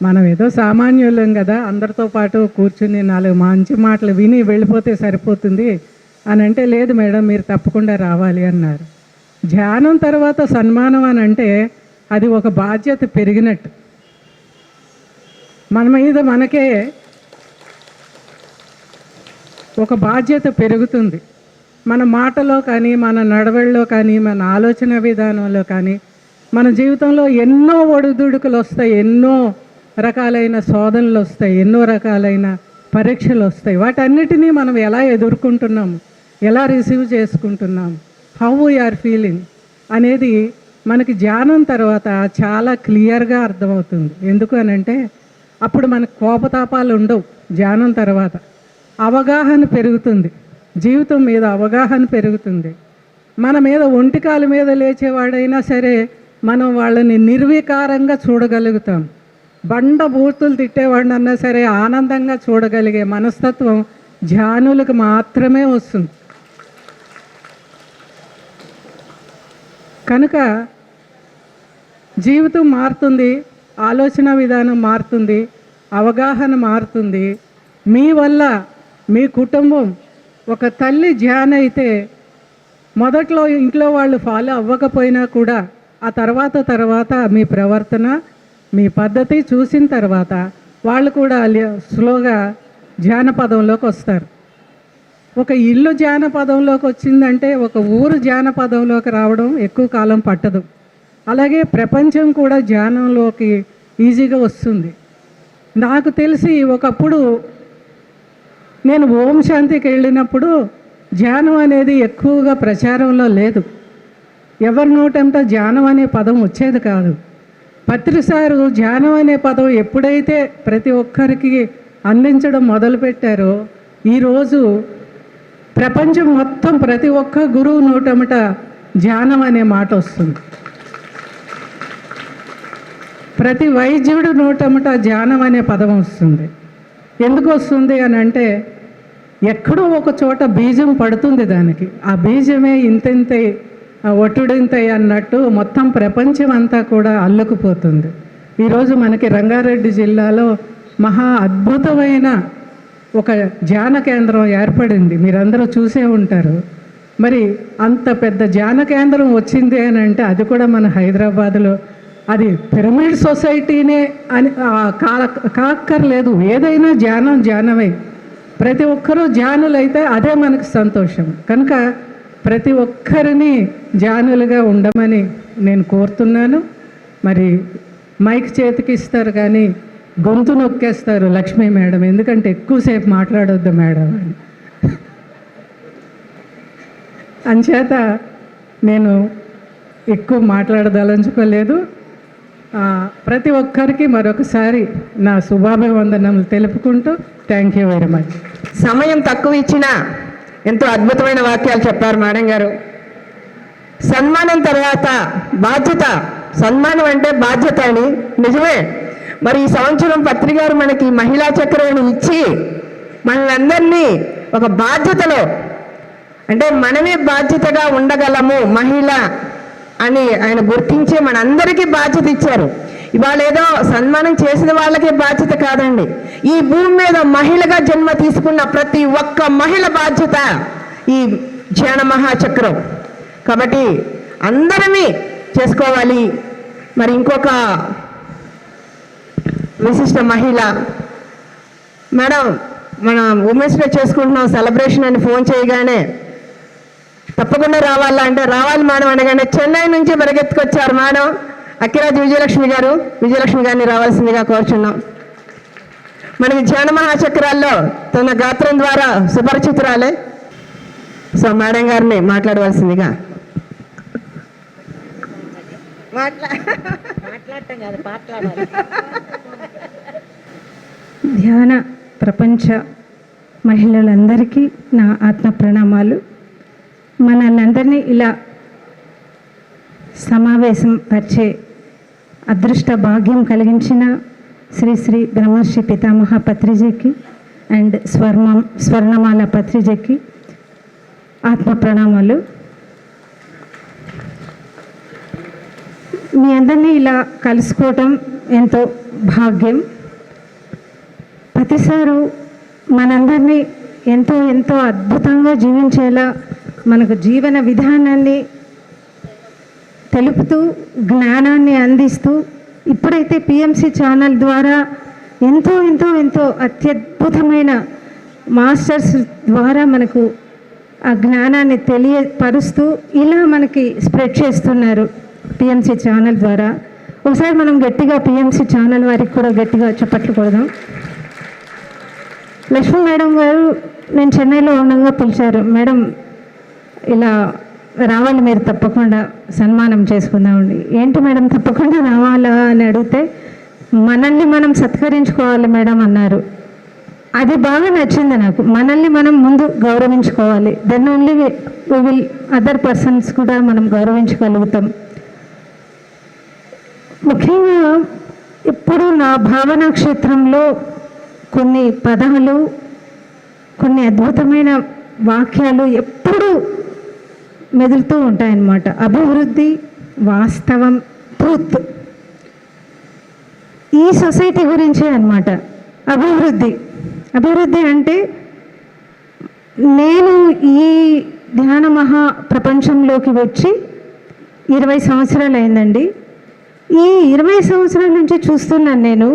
మనం ఏదో సామాన్యులం కదా, అందరితో పాటు కూర్చుని 4 మంచి మాటలు విని వెళ్ళిపోతే సరిపోతుంది అని అంటే, లేదు మేడం మీరు తప్పకుండా రావాలి అన్నారు. ధ్యానం తర్వాత సన్మానం అని అంటే అది ఒక బాధ్యత పెరిగినట్టు, మన మీద మనకే ఒక బాధ్యత పెరుగుతుంది. మన మాటలో కానీ, మన నడవడిలో కానీ, మన ఆలోచన విధానంలో కానీ, మన జీవితంలో ఎన్నో ఒడిదుడుకులు వస్తాయి, ఎన్నో రకాలైన శోధనలు వస్తాయి, ఎన్నో రకాలైన పరీక్షలు వస్తాయి. వాటన్నిటినీ మనం ఎలా ఎదుర్కొంటున్నాము, ఎలా రిసీవ్ చేసుకుంటున్నాము, హౌ వీఆర్ ఫీలింగ్ అనేది మనకి ధ్యానం తర్వాత చాలా క్లియర్గా అర్థమవుతుంది. ఎందుకు అని అంటే అప్పుడు మనకు కోపతాపాలు ఉండవు. ధ్యానం తర్వాత అవగాహన పెరుగుతుంది, జీవితం మీద అవగాహన పెరుగుతుంది. మన మీద ఒంటికాల మీద లేచేవాడైనా సరే మనం వాళ్ళని నిర్వికారంగా చూడగలుగుతాం. బండ బూతులు తిట్టేవాడినన్నా సరే ఆనందంగా చూడగలిగే మనస్తత్వం ధ్యానులకు మాత్రమే వస్తుంది. కనుక జీవితం మారుతుంది, ఆలోచన విధానం మారుతుంది, అవగాహన మారుతుంది. మీ వల్ల మీ కుటుంబం, ఒక తల్లి ధ్యానం అయితే మొదట్లో ఇంట్లో వాళ్ళు ఫాలో అవ్వకపోయినా కూడా ఆ తర్వాత మీ ప్రవర్తన, మీ పద్ధతి చూసిన తర్వాత వాళ్ళు కూడా స్లోగా జానపదంలోకి వస్తారు. ఒక ఇల్లు జానపదంలోకి వచ్చిందంటే ఒక ఊరు జానపదంలోకి రావడం ఎక్కువ కాలం పట్టదు. అలాగే ప్రపంచం కూడా ధ్యానంలోకి ఈజీగా వస్తుంది. నాకు తెలిసి ఒకప్పుడు నేను ఓం శాంతికి వెళ్ళినప్పుడు ధ్యానం అనేది ఎక్కువగా ప్రచారంలో లేదు. ఎవరి నోటంతా ధ్యానం అనే పదం వచ్చేది కాదు. పత్రిసారు ధ్యానం అనే పదం ఎప్పుడైతే ప్రతి ఒక్కరికి అందించడం మొదలుపెట్టారో ఈరోజు ప్రపంచం మొత్తం ప్రతి ఒక్క గురువు నోటమట ధ్యానం అనే మాట వస్తుంది. ప్రతి వైద్యుడు నోటమట ధ్యానం అనే పదం వస్తుంది. ఎందుకు వస్తుంది అని అంటే ఎక్కడో ఒక చోట బీజం పడుతుంది దానికి. ఆ బీజమే ఇంతింతే ఒట్టుడింతై అన్నట్టు మొత్తం ప్రపంచం అంతా కూడా అల్లుకుపోతుంది. ఈరోజు మనకి రంగారెడ్డి జిల్లాలో మహా అద్భుతమైన ఒక ధ్యాన కేంద్రం ఏర్పడింది, మీరందరూ చూసే ఉంటారు. మరి అంత పెద్ద ధ్యాన కేంద్రం వచ్చింది అని అంటే అది కూడా మన హైదరాబాద్లో, అది పిరమిడ్ సొసైటీనే అని కాక్కర్లేదు. ఏదైనా ధ్యానమే. ప్రతి ఒక్కరూ ధ్యానులైతే అదే మనకు సంతోషం. కనుక ప్రతి ఒక్కరిని ధ్యానులుగా ఉండమని నేను కోరుతున్నాను. మరి మైక్ చేతికి ఇస్తారు కానీ గొంతు నొక్కేస్తారు లక్ష్మీ మేడం, ఎందుకంటే ఎక్కువసేపు మాట్లాడొద్దు మేడం అని. అంచేత నేను ఎక్కువ మాట్లాడదలుచుకోలేదు. ప్రతి ఒక్కరికి మరొకసారి నా శుభాభివందనలు తెలుపుకుంటూ థ్యాంక్ యూ వెరీ మచ్. సమయం తక్కువ ఇచ్చినా ఎంతో అద్భుతమైన వాక్యాలు చెప్పారు మేడం గారు. సన్మానం తర్వాత బాధ్యత, సన్మానం అంటే బాధ్యత అని నిజమే. మరి ఈ సంవత్సరం పత్రి గారు మనకి మహిళా చక్రాన్ని ఇచ్చి మనల్ని ఒక బాధ్యతలో, అంటే మనమే బాధ్యతగా ఉండగలము మహిళ అని ఆయన గుర్తించి మనందరికీ బాధ్యత ఇచ్చారు. ఇవాళ ఏదో సన్మానం చేసిన వాళ్ళకే బాధ్యత కాదండి, ఈ భూమి మీద మహిళగా జన్మ తీసుకున్న ప్రతి ఒక్క మహిళ బాధ్యత ఈ జ్ఞాన మహాచక్రం. కాబట్టి అందరమీ చేసుకోవాలి. మరి ఇంకొక విశిష్ట మహిళ మేడం, మన ఉమెన్స్ డే చేసుకుంటున్నాం సెలబ్రేషన్ అని ఫోన్ చేయగానే తప్పకుండా రావాలా అంటే రావాలి మేడం అనగానే చెన్నై నుంచి పరిగెత్తుకొచ్చారు మేడం అక్కిరాజు విజయలక్ష్మి గారిని రావాల్సిందిగా కోరుచున్నాం. మనకి జ్ఞాన మహాచక్రాల్లో తన గాత్రం ద్వారా సుపరిచితురాలే. సో మేడం గారిని మాట్లాడవలసిందిగా. ధ్యాన ప్రపంచ మహిళలందరికీ నా ఆత్మ ప్రణామాలు. మనందరినీ ఇలా సమావేశం పరిచే అదృష్ట భాగ్యం కలిగించిన శ్రీ శ్రీ బ్రహ్మర్షి పితామహ పత్రిజీకి అండ్ స్వర్ణమాల పత్రిజీకి ఆత్మ ప్రణామాలు. మీ అందరినీ ఇలా కలుసుకోవటం ఎంతో భాగ్యం. ప్రతిసారు మనందరినీ ఎంతో ఎంతో అద్భుతంగా జీవించేలా మనకు జీవన విధానాన్ని తెలుపుతూ జ్ఞానాన్ని అందిస్తూ ఇప్పుడైతే పిఎంసి ఛానల్ ద్వారా ఎంతో ఎంతో ఎంతో అత్యద్భుతమైన మాస్టర్స్ ద్వారా మనకు ఆ జ్ఞానాన్ని తెలియపరుస్తూ ఇలా మనకి స్ప్రెడ్ చేస్తున్నారు పిఎంసి ఛానల్ ద్వారా. ఒకసారి మనం గట్టిగా పిఎంసి ఛానల్ వారికి కూడా గట్టిగా చప్పట్లు కొడదాం. లక్ష్మీ మేడం గారు నేను చెన్నైలో ఉండగా పిలిచారు, మేడం ఇలా రావాలి మీరు తప్పకుండా సన్మానం చేసుకుందామండి. ఏంటి మేడం తప్పకుండా రావాలా అని అడిగితే మనల్ని మనం సత్కరించుకోవాలి మేడం అన్నారు. అది బాగా నచ్చింది నాకు. మనల్ని మనం ముందు గౌరవించుకోవాలి, then only we will other persons కూడా మనం గౌరవించగలుగుతాం. ముఖ్యంగా ఇప్పుడు నా భావనా క్షేత్రంలో కొన్ని పదాలు, కొన్ని అద్భుతమైన వాక్యాలు ఎప్పుడూ మెదులుతూ ఉంటాయన్నమాట. అభివృద్ధి, వాస్తవం, ట్రూత్. ఈ సొసైటీ గురించే అన్నమాట అభివృద్ధి అంటే నేను ఈ ధ్యాన మహా ప్రపంచంలోకి వచ్చి 20 సంవత్సరాలు అయిందండి. ఈ 20 సంవత్సరాల నుంచి చూస్తున్నాను నేను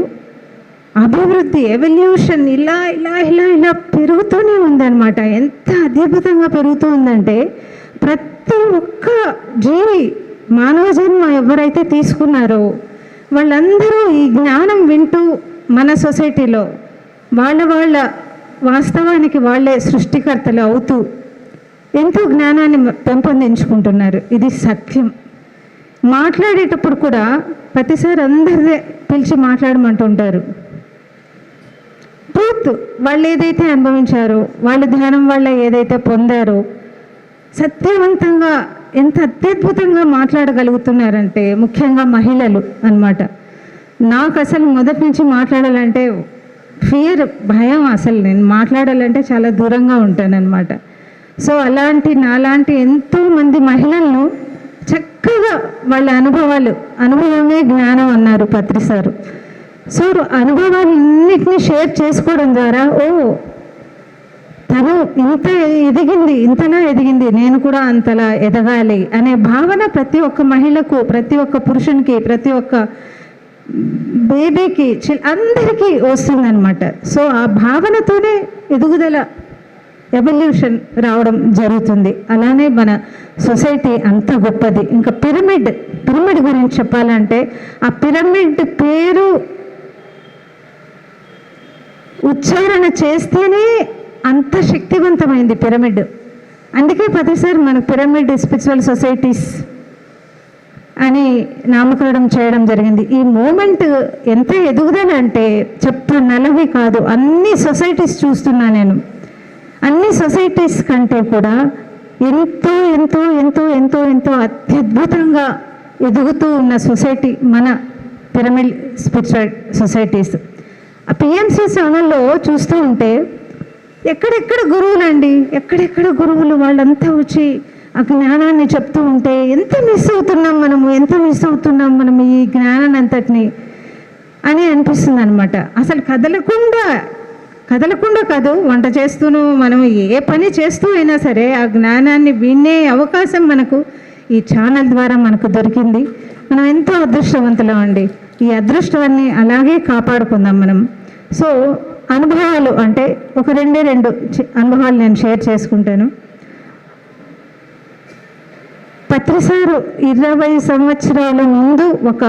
అభివృద్ధి, ఎవల్యూషన్ ఇలా ఇలా ఇలా ఇలా పెరుగుతూనే ఉందన్నమాట. ఎంత అద్భుతంగా పెరుగుతూ ఉందంటే ప్రతి ఒక్క జీవి మానవ జన్మ ఎవరైతే తీసుకున్నారో వాళ్ళందరూ ఈ జ్ఞానం వింటూ మన సొసైటీలో వాళ్ళ వాస్తవానికి వాళ్ళే సృష్టికర్తలు అవుతూ ఎంతో జ్ఞానాన్ని పెంపొందించుకుంటున్నారు. ఇది సత్యం. మాట్లాడేటప్పుడు కూడా ప్రతిసారి అందరిదే పిలిచి మాట్లాడమంటుంటారు. ట్రూత్, వాళ్ళు ఏదైతే అనుభవించారో, వాళ్ళు ధ్యానం వల్ల ఏదైతే పొందారో సత్యవంతంగా ఎంత అత్యద్భుతంగా మాట్లాడగలుగుతున్నారంటే ముఖ్యంగా మహిళలు అన్నమాట. నాకు అసలు మొదటి నుంచి మాట్లాడాలంటే ఫియర్, భయం. అసలు నేను మాట్లాడాలంటే చాలా దూరంగా ఉంటానన్నమాట. సో నాలాంటి ఎంతోమంది మహిళలను చక్కగా వాళ్ళ అనుభవమే జ్ఞానం అన్నారు పత్రి సారు. సో అనుభవాలన్నిటినీ షేర్ చేసుకోవడం ద్వారా తను ఇంతలా ఎదిగింది, నేను కూడా అంతలా ఎదగాలి అనే భావన ప్రతి ఒక్క మహిళకు, ప్రతి ఒక్క పురుషునికి, ప్రతి ఒక్క బేబీకి, అందరికీ వస్తుందన్నమాట. సో ఆ భావనతోనే ఎదుగుదల ఎవల్యూషన్ రావడం జరుగుతుంది. అలానే మన సొసైటీ అంత గొప్పది. ఇంకా పిరమిడ్ గురించి చెప్పాలంటే ఆ పిరమిడ్ పేరు ఉచ్చారణ చేస్తేనే అంత శక్తివంతమైంది పిరమిడ్. అందుకే ప్రతిసారి మన పిరమిడ్ స్పిరిచువల్ సొసైటీస్ అని నామకరణం చేయడం జరిగింది. ఈ మూమెంట్ ఎంత ఎదుగుదల అంటే చెప్పనలవి కాదు. అన్ని సొసైటీస్ చూస్తున్నా నేను. అన్ని సొసైటీస్ కంటే కూడా ఎంతో ఎంతో ఎంతో ఎంతో ఎంతో అత్యద్భుతంగా ఎదుగుతూ ఉన్న సొసైటీ మన పిరమిడ్ స్పిరిచువల్ సొసైటీస్. ఆ పిఎంసి ఛానల్లో చూస్తూ ఉంటే ఎక్కడెక్కడ గురువులండి, ఎక్కడెక్కడ గురువులు వాళ్ళంతా వచ్చి ఆ జ్ఞానాన్ని చెప్తూ ఉంటే ఎంత మిస్ అవుతున్నాం మనము ఈ జ్ఞానాన్ని అంతటిని అని అనిపిస్తుంది అనమాట. అసలు కదలకుండా కాదు, వంట చేస్తూనూ మనం ఏ పని చేస్తూ అయినా సరే ఆ జ్ఞానాన్ని వినే అవకాశం మనకు ఈ ఛానల్ ద్వారా మనకు దొరికింది. మనం ఎంతో అదృష్టవంతులం అండి. ఈ అదృష్టాన్ని అలాగే కాపాడుకుందాం మనం. సో అనుభవాలు అంటే ఒక రెండు అనుభవాలు నేను షేర్ చేసుకుంటాను. పత్రిసారు 20 సంవత్సరాల ముందు ఒక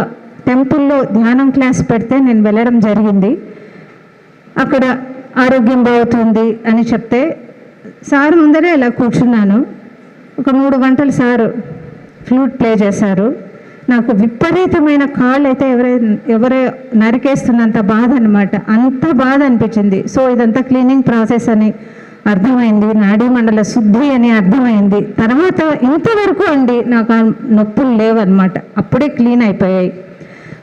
టెంపుల్లో ధ్యానం క్లాస్ పెడితే నేను వెళ్ళడం జరిగింది. అక్కడ ఆరోగ్యం బాగుతుంది అని చెప్తే సార్ ముందరే ఇలా కూర్చున్నాను. ఒక 3 గంటలు సారు ఫ్లూట్ ప్లే చేశారు. నాకు విపరీతమైన కాళ్ళు అయితే ఎవరో నరికేస్తున్నంత బాధ అనమాట. అంత బాధ అనిపించింది. సో ఇదంతా క్లీనింగ్ ప్రాసెస్ అని అర్థమైంది, నాడీ మండల శుద్ధి అని అర్థమైంది. తర్వాత ఇంతవరకు అండి నాకు ఆ నొప్పులు లేవన్నమాట, అప్పుడే క్లీన్ అయిపోయాయి.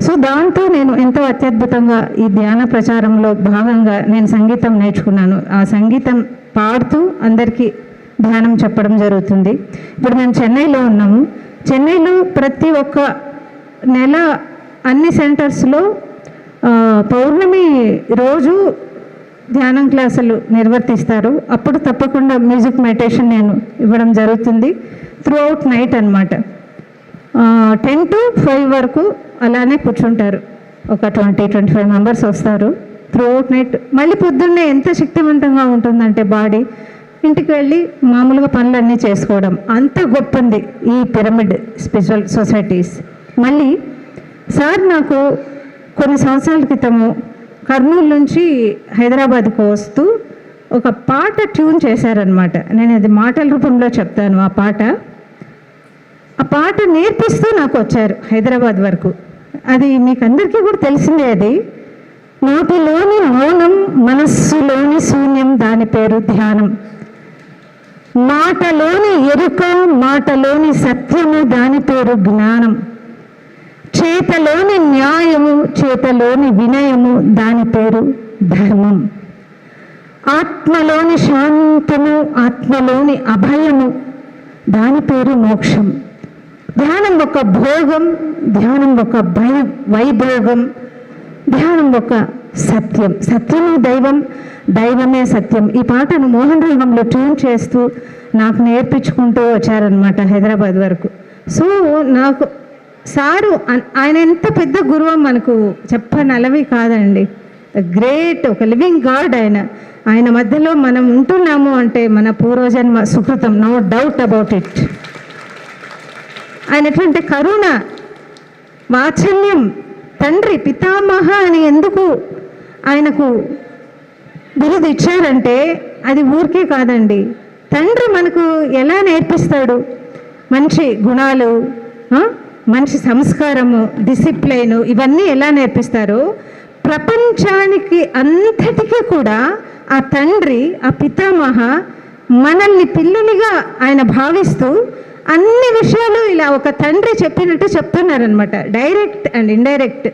సో దాంతో నేను ఎంతో అత్యద్భుతంగా ఈ ధ్యాన ప్రచారంలో భాగంగా నేను సంగీతం నేర్చుకున్నాను. ఆ సంగీతం పాడుతూ అందరికీ ధ్యానం చెప్పడం జరుగుతుంది. ఇప్పుడు మేము చెన్నైలో ఉన్నాము. చెన్నైలో ప్రతి ఒక్క నెల అన్ని సెంటర్స్లో పౌర్ణమి రోజు ధ్యానం క్లాసులు నిర్వర్తిస్తారు. అప్పుడు తప్పకుండా మ్యూజిక్ మెడిటేషన్ నేను ఇవ్వడం జరుగుతుంది. త్రూ అవుట్ నైట్ అనమాట. 10 to 5 వరకు అలానే కూర్చుంటారు. ఒక 20-25 మెంబర్స్ వస్తారు త్రూ అవుట్ నైట్. మళ్ళీ పొద్దున్నే ఎంత శక్తివంతంగా ఉంటుందంటే బాడీ, ఇంటికి వెళ్ళి మామూలుగా పనులన్నీ చేసుకోవడం. అంత గొప్పంది ఈ పిరమిడ్ స్పిరిచువల్ సొసైటీస్. మళ్ళీ సార్ నాకు కొన్ని సంవత్సరాల క్రితము కర్నూలు నుంచి హైదరాబాద్కు వస్తూ ఒక పాట ట్యూన్ చేశారనమాట. నేను అది మాటల రూపంలో చెప్తాను. ఆ పాట నేర్పిస్తూ నాకు వచ్చారు హైదరాబాద్ వరకు. అది మీకు అందరికీ కూడా తెలిసిందే. అది నోటిలోని మౌనం, మనస్సులోని శూన్యం, దాని పేరు ధ్యానం. మాటలోని ఎరుక, మాటలోని సత్యము, దాని పేరు జ్ఞానం. చేతలోని న్యాయము, చేతలోని వినయము, దాని పేరు ధర్మం. ఆత్మలోని శాంతము, ఆత్మలోని అభయము, దాని పేరు మోక్షం. ధ్యానం ఒక భోగం, ధ్యానం ఒక వైభోగం, ధ్యానం ఒక సత్యం. సత్యమే దైవం, దైవమే సత్యం. ఈ పాటను మోహన్ రాగంలో ట్యూన్ చేస్తూ నాకు నేర్పించుకుంటూ వచ్చారనమాట హైదరాబాద్ వరకు. సో నాకు సారు ఆయన ఎంత పెద్ద గురువు మనకు చెప్పనలవి కాదండి. గ్రేట్, ఒక లివింగ్ గాడ్ ఆయన మధ్యలో మనం ఉంటున్నాము అంటే మన పూర్వజన్మ సుకృతం, నో డౌట్ అబౌట్ ఇట్. ఆయన ఎట్లంటే కరుణ, వాత్సల్యం, తండ్రి, పితామహ అని ఎందుకు ఆయనకు బిరుదు ఇచ్చారంటే అది ఊరికే కాదండి. తండ్రి మనకు ఎలా నేర్పిస్తాడు మంచి గుణాలు, మంచి సంస్కారము, డిసిప్లైను, ఇవన్నీ ఎలా నేర్పిస్తారో ప్రపంచానికి అంతటికీ కూడా ఆ తండ్రి, ఆ పితామహ మనల్ని పిల్లలుగా ఆయన భావిస్తూ అన్ని విషయాలు ఇలా ఒక తండ్రి చెప్పినట్టు చెప్తున్నారనమాట. డైరెక్ట్ అండ్ ఇండైరెక్ట్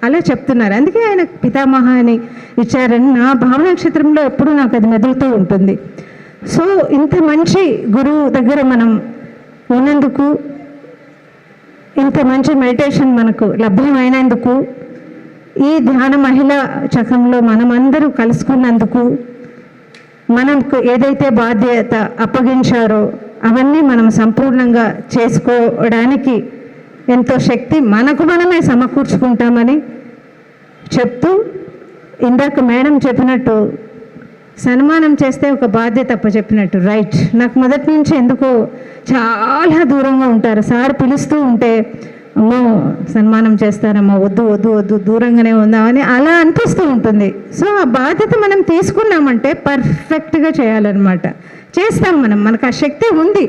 అలా చెప్తున్నారు. అందుకే ఆయన పితామహ అని ఇచ్చారని నా భావ నక్షత్రంలో ఎప్పుడూ నాకు అది మెదులుతూ ఉంటుంది. సో ఇంత మంచి గురువు దగ్గర మనం ఉన్నందుకు, ఇంత మంచి మెడిటేషన్ మనకు లభ్యమైనందుకు, ఈ ధ్యాన మహిళా చక్రంలో మనమందరూ కలుసుకున్నందుకు, మనకు ఏదైతే బాధ్యత అప్పగించారో అవన్నీ మనం సంపూర్ణంగా చేసుకోవడానికి ఎంతో శక్తి మనకు మనమే సమకూర్చుకుంటామని చెప్తూ, ఇందాక మేడం చెప్పినట్టు సన్మానం చేస్తే ఒక బాధ్యత అప్పచెప్పినట్టు. రైట్. నాకు మొదటి నుంచి ఎందుకో చాలా దూరంగా ఉంటారు. సార్ పిలుస్తూ ఉంటే అమ్మో సన్మానం చేస్తారమ్మా, వద్దు వద్దు వద్దు దూరంగానే ఉందామని అలా అనిపిస్తూ ఉంటుంది. సో ఆ బాధ్యత మనం తీసుకున్నామంటే పర్ఫెక్ట్గా చేయాలన్నమాట. చేస్తాం మనకు ఆ శక్తి ఉంది.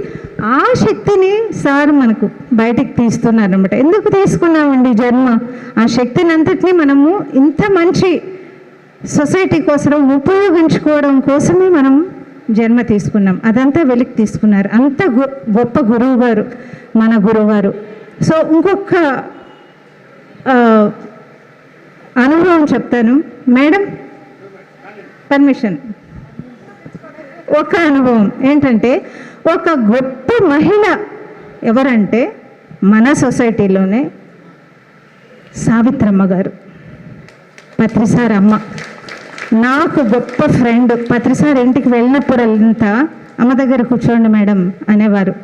ఆ శక్తిని సార్ మనకు బయటికి తీస్తున్నారనమాట. ఎందుకు తీసుకున్నామండి జన్మ? ఆ శక్తిని అంతటినీ మనము ఇంత మంచి సొసైటీ కోసం ఉపయోగించుకోవడం కోసమే మనం జన్మ తీసుకున్నాం. అదంతా వెలికి తీసుకున్నారు. అంత గొప్ప గురువు గారు మన గురువుగారు. సో ఇంకొక అనుభవం చెప్తాను మేడం, పర్మిషన్. ఒక అనుభవం ఏంటంటే, ఒక గొప్ప మహిళ ఎవరంటే మన సొసైటీలోనే సావిత్రమ్మ గారు, పత్రిసార్ అమ్మ. నాకు గొప్ప ఫ్రెండ్. పత్రిసార్ ఇంటికి వెళ్ళినప్పుడంతా అమ్మ దగ్గర కూర్చోండి మేడం అనేవారు,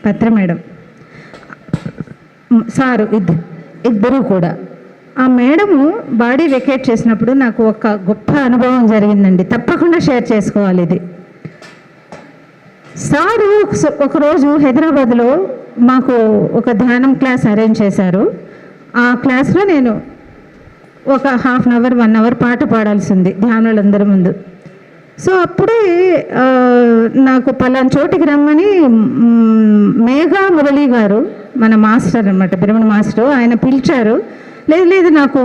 పత్రి మేడం సారు ఇద్దరు కూడా. ఆ మేడము బాడీ వెకేట్ చేసినప్పుడు నాకు ఒక గొప్ప అనుభవం జరిగిందండి, తప్పకుండా షేర్ చేసుకోవాలి ఇది. సారు ఒకరోజు హైదరాబాద్లో మాకు ఒక ధ్యానం క్లాస్ అరేంజ్ చేశారు. ఆ క్లాస్లో నేను ఒక 1/2 అవర్ 1 అవర్ పాట పాడాల్సి ఉంది ధ్యానులందరి ముందు. సో అప్పుడే నాకు పలానా చోటికి రమ్మని మేఘా మురళి గారు, మన మాస్టర్ అనమాట, బ్రహ్మణ మాస్టర్, ఆయన పిలిచారు. లేదు నాకు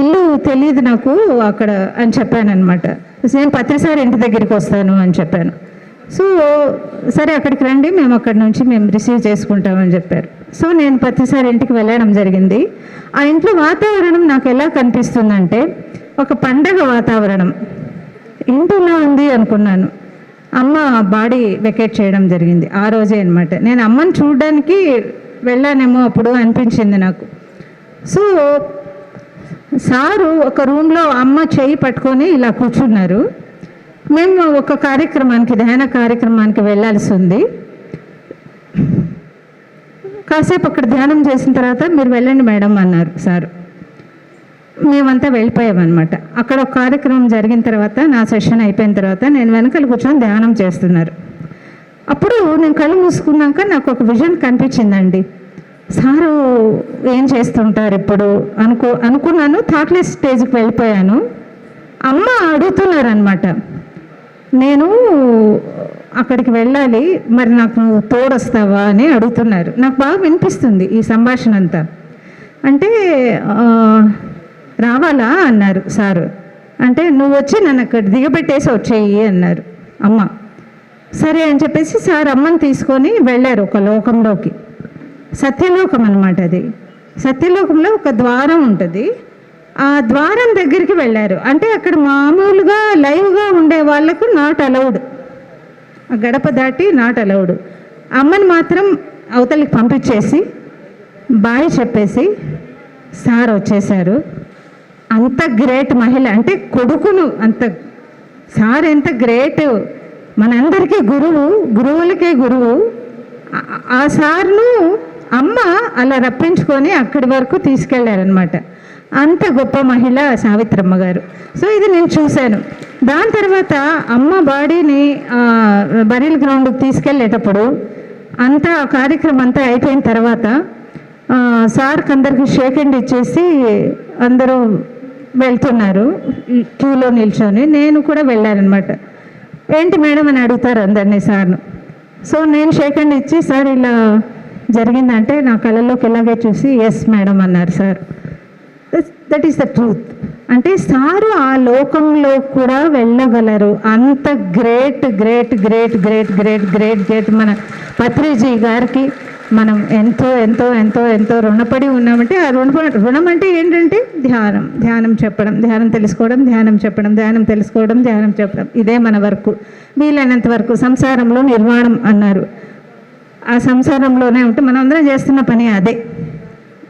ఇల్లు తెలియదు నాకు అక్కడ అని చెప్పాను అనమాట. నేను పత్రిసారి ఇంటి దగ్గరికి వస్తాను అని చెప్పాను. సో సరే అక్కడికి రండి, మేము అక్కడి నుంచి రిసీవ్ చేసుకుంటామని చెప్పారు. సో నేను పత్రిసారి ఇంటికి వెళ్ళడం జరిగింది. ఆ ఇంట్లో వాతావరణం నాకు ఎలా కనిపిస్తుందంటే ఒక పండగ వాతావరణం. ఇంటిలో ఉంది అనుకున్నాను. అమ్మ బాడీ వెకేట్ చేయడం జరిగింది ఆ రోజే అనమాట. నేను అమ్మని చూడడానికి వెళ్ళానేమో అప్పుడు అనిపించింది నాకు. సో సారు ఒక రూమ్లో అమ్మ చేయి పట్టుకొని ఇలా కూర్చున్నారు. మేము ఒక కార్యక్రమానికి, ధ్యాన కార్యక్రమానికి వెళ్ళాల్సి ఉంది. కాసేపు అక్కడ ధ్యానం చేసిన తర్వాత మీరు వెళ్ళండి మేడం అన్నారు సార్. మేమంతా వెళ్ళిపోయామన్నమాట. అక్కడ ఒక కార్యక్రమం జరిగిన తర్వాత, నా సెషన్ అయిపోయిన తర్వాత నేను వెనకాల కూర్చొని ధ్యానం చేస్తున్నారు. అప్పుడు నేను కళ్ళు మూసుకున్నాక నాకు ఒక విజన్ కనిపించిందండి. సారు ఏం చేస్తుంటారు ఇప్పుడు అనుకున్నాను. థాట్లెస్ స్టేజ్కి వెళ్ళిపోయాను. అమ్మ అడుగుతున్నారనమాట, నేను అక్కడికి వెళ్ళాలి, మరి నాకు తోడొస్తావా అని అడుగుతున్నారు. నాకు బాగా వినిపిస్తుంది ఈ సంభాషణ అంతా. అంటే రావాలా అన్నారు సారు. అంటే నువ్వు వచ్చి నన్ను అక్కడ దిగబెట్టేసి వచ్చేయి అన్నారు అమ్మ. సరే అని చెప్పేసి సార్ అమ్మని తీసుకొని వెళ్ళారు ఒక లోకంలోకి. సత్యలోకం అన్నమాట అది. సత్యలోకంలో ఒక ద్వారం ఉంటుంది. ఆ ద్వారం దగ్గరికి వెళ్ళారు. అంటే అక్కడ మామూలుగా లైవ్గా ఉండే వాళ్ళకు నాట్ అలౌడ్, గడప దాటి నాట్ అలౌడ్. అమ్మని మాత్రం అవతలికి పంపించేసి బాయ్ చెప్పేసి సార్ వచ్చేసారు. అంత గ్రేట్ మహిళ అంటే కొడుకును అంత, సార్ ఎంత గ్రేట్, మనందరికీ గురువు, గురువులకే గురువు. ఆ సార్ను అమ్మ అలా రప్పించుకొని అక్కడి వరకు తీసుకెళ్ళారనమాట. అంత గొప్ప మహిళ సావిత్రమ్మ గారు. సో ఇది నేను చూశాను. దాని తర్వాత అమ్మ బాడీని బరీల్ గ్రౌండ్కి తీసుకెళ్ళేటప్పుడు అంతా కార్యక్రమం అంతా అయిపోయిన తర్వాత సార్కి అందరికి షేక్ హ్యాండ్ ఇచ్చేసి అందరూ వెళ్తున్నారు క్యూలో నిల్చొని. నేను కూడా వెళ్ళానమాట. ఏంటి మేడం అని అడుగుతారు అందరినీ సార్ను. సో నేను షేక్ హ్యాండ్ ఇచ్చి సార్ ఇలా జరిగిందంటే నా కళ్ళల్లోకి ఎలాగే చూసి ఎస్ మేడం అన్నారు sir. That is the truth. అంటే సారు ఆ లోకంలో కూడా వెళ్ళగలరు. అంత great great great great great great great మన పత్రిజీ గారికి మనం ఎంతో ఎంతో ఎంతో ఎంతో రుణపడి ఉన్నామంటే, ఆ రుణం అంటే ఏంటంటే ధ్యానం, ధ్యానం చెప్పడం, ధ్యానం తెలుసుకోవడం, ధ్యానం చెప్పడం, ధ్యానం తెలుసుకోవడం, ధ్యానం చెప్పడం. ఇదే మన వరకు. వీలైనంత వరకు సంసారంలో నిర్వాణం అన్నారు. ఆ సంసారంలోనే ఉంటూ మనం అందరం చేస్తున్న పని అదే.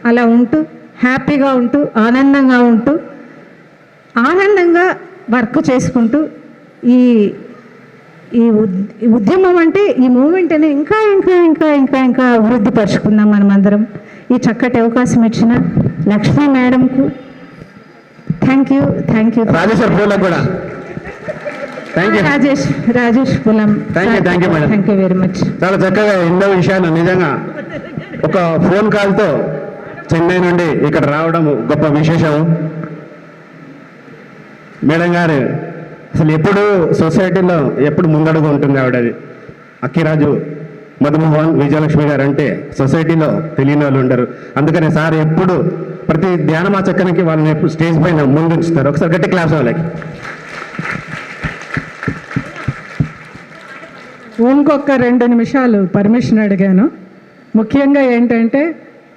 అలా ఉంటూ హ్యాపీగా ఉంటూ ఆనందంగా ఉంటూ ఆనందంగా వర్క్ చేసుకుంటూ ఈ ఈ ఉద్యమం అంటే ఈ మూమెంట్ అని ఇంకా ఇంకా ఇంకా ఇంకా ఇంకా అభివృద్ధి పరుచుకుందాం మనమందరం. ఈ చక్కటి అవకాశం ఇచ్చిన లక్ష్మీ మేడంకు థ్యాంక్ యూ. రాజేశ్వర్ పూలకు కూడా thank you Rajesh Pulam. Thank you madam. Thank you very much. చాలా చక్కగా ఎన్నో విషయాలు నిజంగా ఒక ఫోన్ కాల్తో చెన్నై నుండి ఇక్కడ రావడం గొప్ప విశేషం. మేడం గారు అసలు ఎప్పుడు సొసైటీలో ఎప్పుడు ముందడుగు ఉంటుంది ఆవిడది. అక్కిరాజు మధుమోహన్ విజయలక్ష్మి గారు అంటే సొసైటీలో తెలియని వాళ్ళు ఉండరు. అందుకని సార్ ఎప్పుడు ప్రతి ధ్యానమాచక్కనికి వాళ్ళని ఎప్పుడు స్టేజ్ పైన ముందు ఉంచుతారు. ఒకసారి గట్టి క్లాస్ వాళ్ళకి. ఇంకొక 2 నిమిషాలు పర్మిషన్ అడిగాను. ముఖ్యంగా ఏంటంటే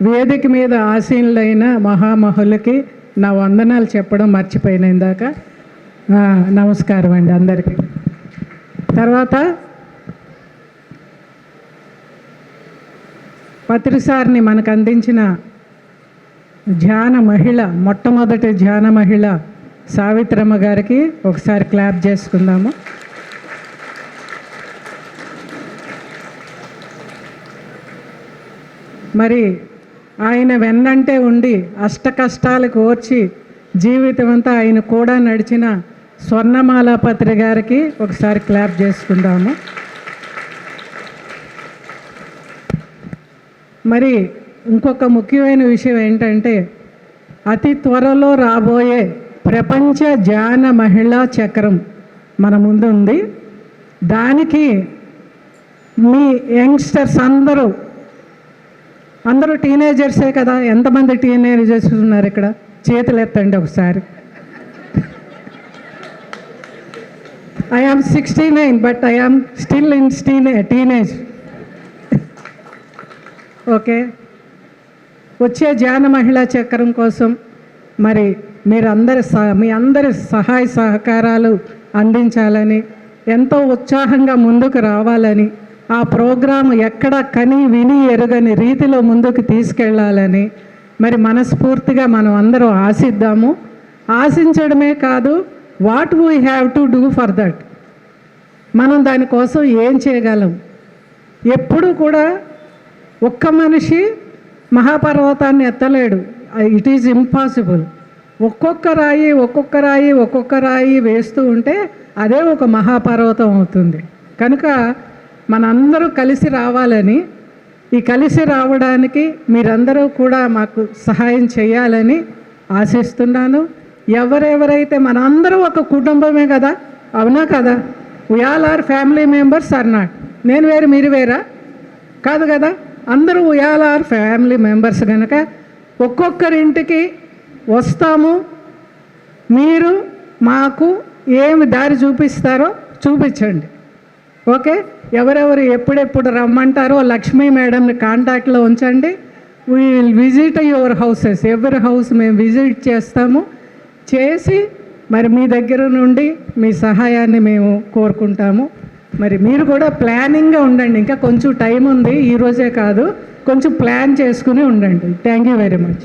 వేదిక మీద ఆసీనులైన మహామహులకి నా వందనాలు చెప్పడం మర్చిపోయిన ఇందాక. నమస్కారం అండి అందరికీ. తర్వాత పత్రిసార్ని మనకు అందించిన ధ్యాన మహిళ, మొట్టమొదటి ధ్యాన మహిళ సావిత్రమ్మ గారికి ఒకసారి క్లాప్ చేసుకుందాము. మరి ఆయన వెన్నంటే ఉండి అష్ట కష్టాలకు ఓర్చి జీవితం అంతా ఆయన కూడా నడిచిన స్వర్ణమాలాపత్రి గారికి ఒకసారి క్లాప్ చేసుకుందాము. మరి ఇంకొక ముఖ్యమైన విషయం ఏంటంటే అతి త్వరలో రాబోయే ప్రపంచ ధ్యాన మహిళా చక్రం మన ముందు ఉంది. దానికి మీ యంగ్స్టర్స్ అందరూ టీనేజర్సే కదా. ఎంతమంది టీనేజర్స్ ఉన్నారు ఇక్కడ? చేతులు ఎత్తండి ఒకసారి. I am 69 but I am still in teenage. Okay, వచ్చే ధ్యాన మహిళా చక్రం కోసం మరి మీ అందరి సహాయ సహకారాలు అందించాలని, ఎంతో ఉత్సాహంగా ముందుకు రావాలని, ఆ ప్రోగ్రాం ఎక్కడ కని విని ఎరుగని రీతిలో ముందుకు తీసుకెళ్ళాలని మరి మనస్ఫూర్తిగా మనం అందరూ ఆశిద్దాము. ఆశించడమే కాదు, what we have to do for that, మనం దానికోసం ఏం చేయగలం. ఎప్పుడు కూడా ఒక్క మనిషి మహాపర్వతాన్ని ఎత్తలేడు. It is impossible. ఒక్కొక్క రాయి వేస్తూ ఉంటే అదే ఒక మహాపర్వతం అవుతుంది. కనుక మనందరూ కలిసి రావాలని, ఈ కలిసి రావడానికి మీరందరూ కూడా మాకు సహాయం చేయాలని ఆశిస్తున్నాను. ఎవరెవరైతే మనందరూ ఒక కుటుంబమే కదా, అవునా కదా? We all are family members are not? నేను వేరు మీరు వేరా? కాదు కదా, అందరూ we all are family members. కనుక ఒక్కొక్కరింటికి వస్తాము. మీరు మాకు ఏమి దారి చూపిస్తారో చూపించండి. ఓకే, ఎవరెవరు ఎప్పుడెప్పుడు రమ్మంటారో లక్ష్మీ మేడంని కాంటాక్ట్లో ఉంచండి. We will visit your houses. ఎవరి హౌస్ మేము విజిట్ చేస్తాము. చేసి మరి మీ దగ్గర నుండి మీ సహాయాన్ని మేము కోరుకుంటాము. మరి మీరు కూడా ప్లానింగ్గా ఉండండి. ఇంకా కొంచెం టైం ఉంది, ఈరోజే కాదు, కొంచెం ప్లాన్ చేసుకుని ఉండండి. Thank you very much.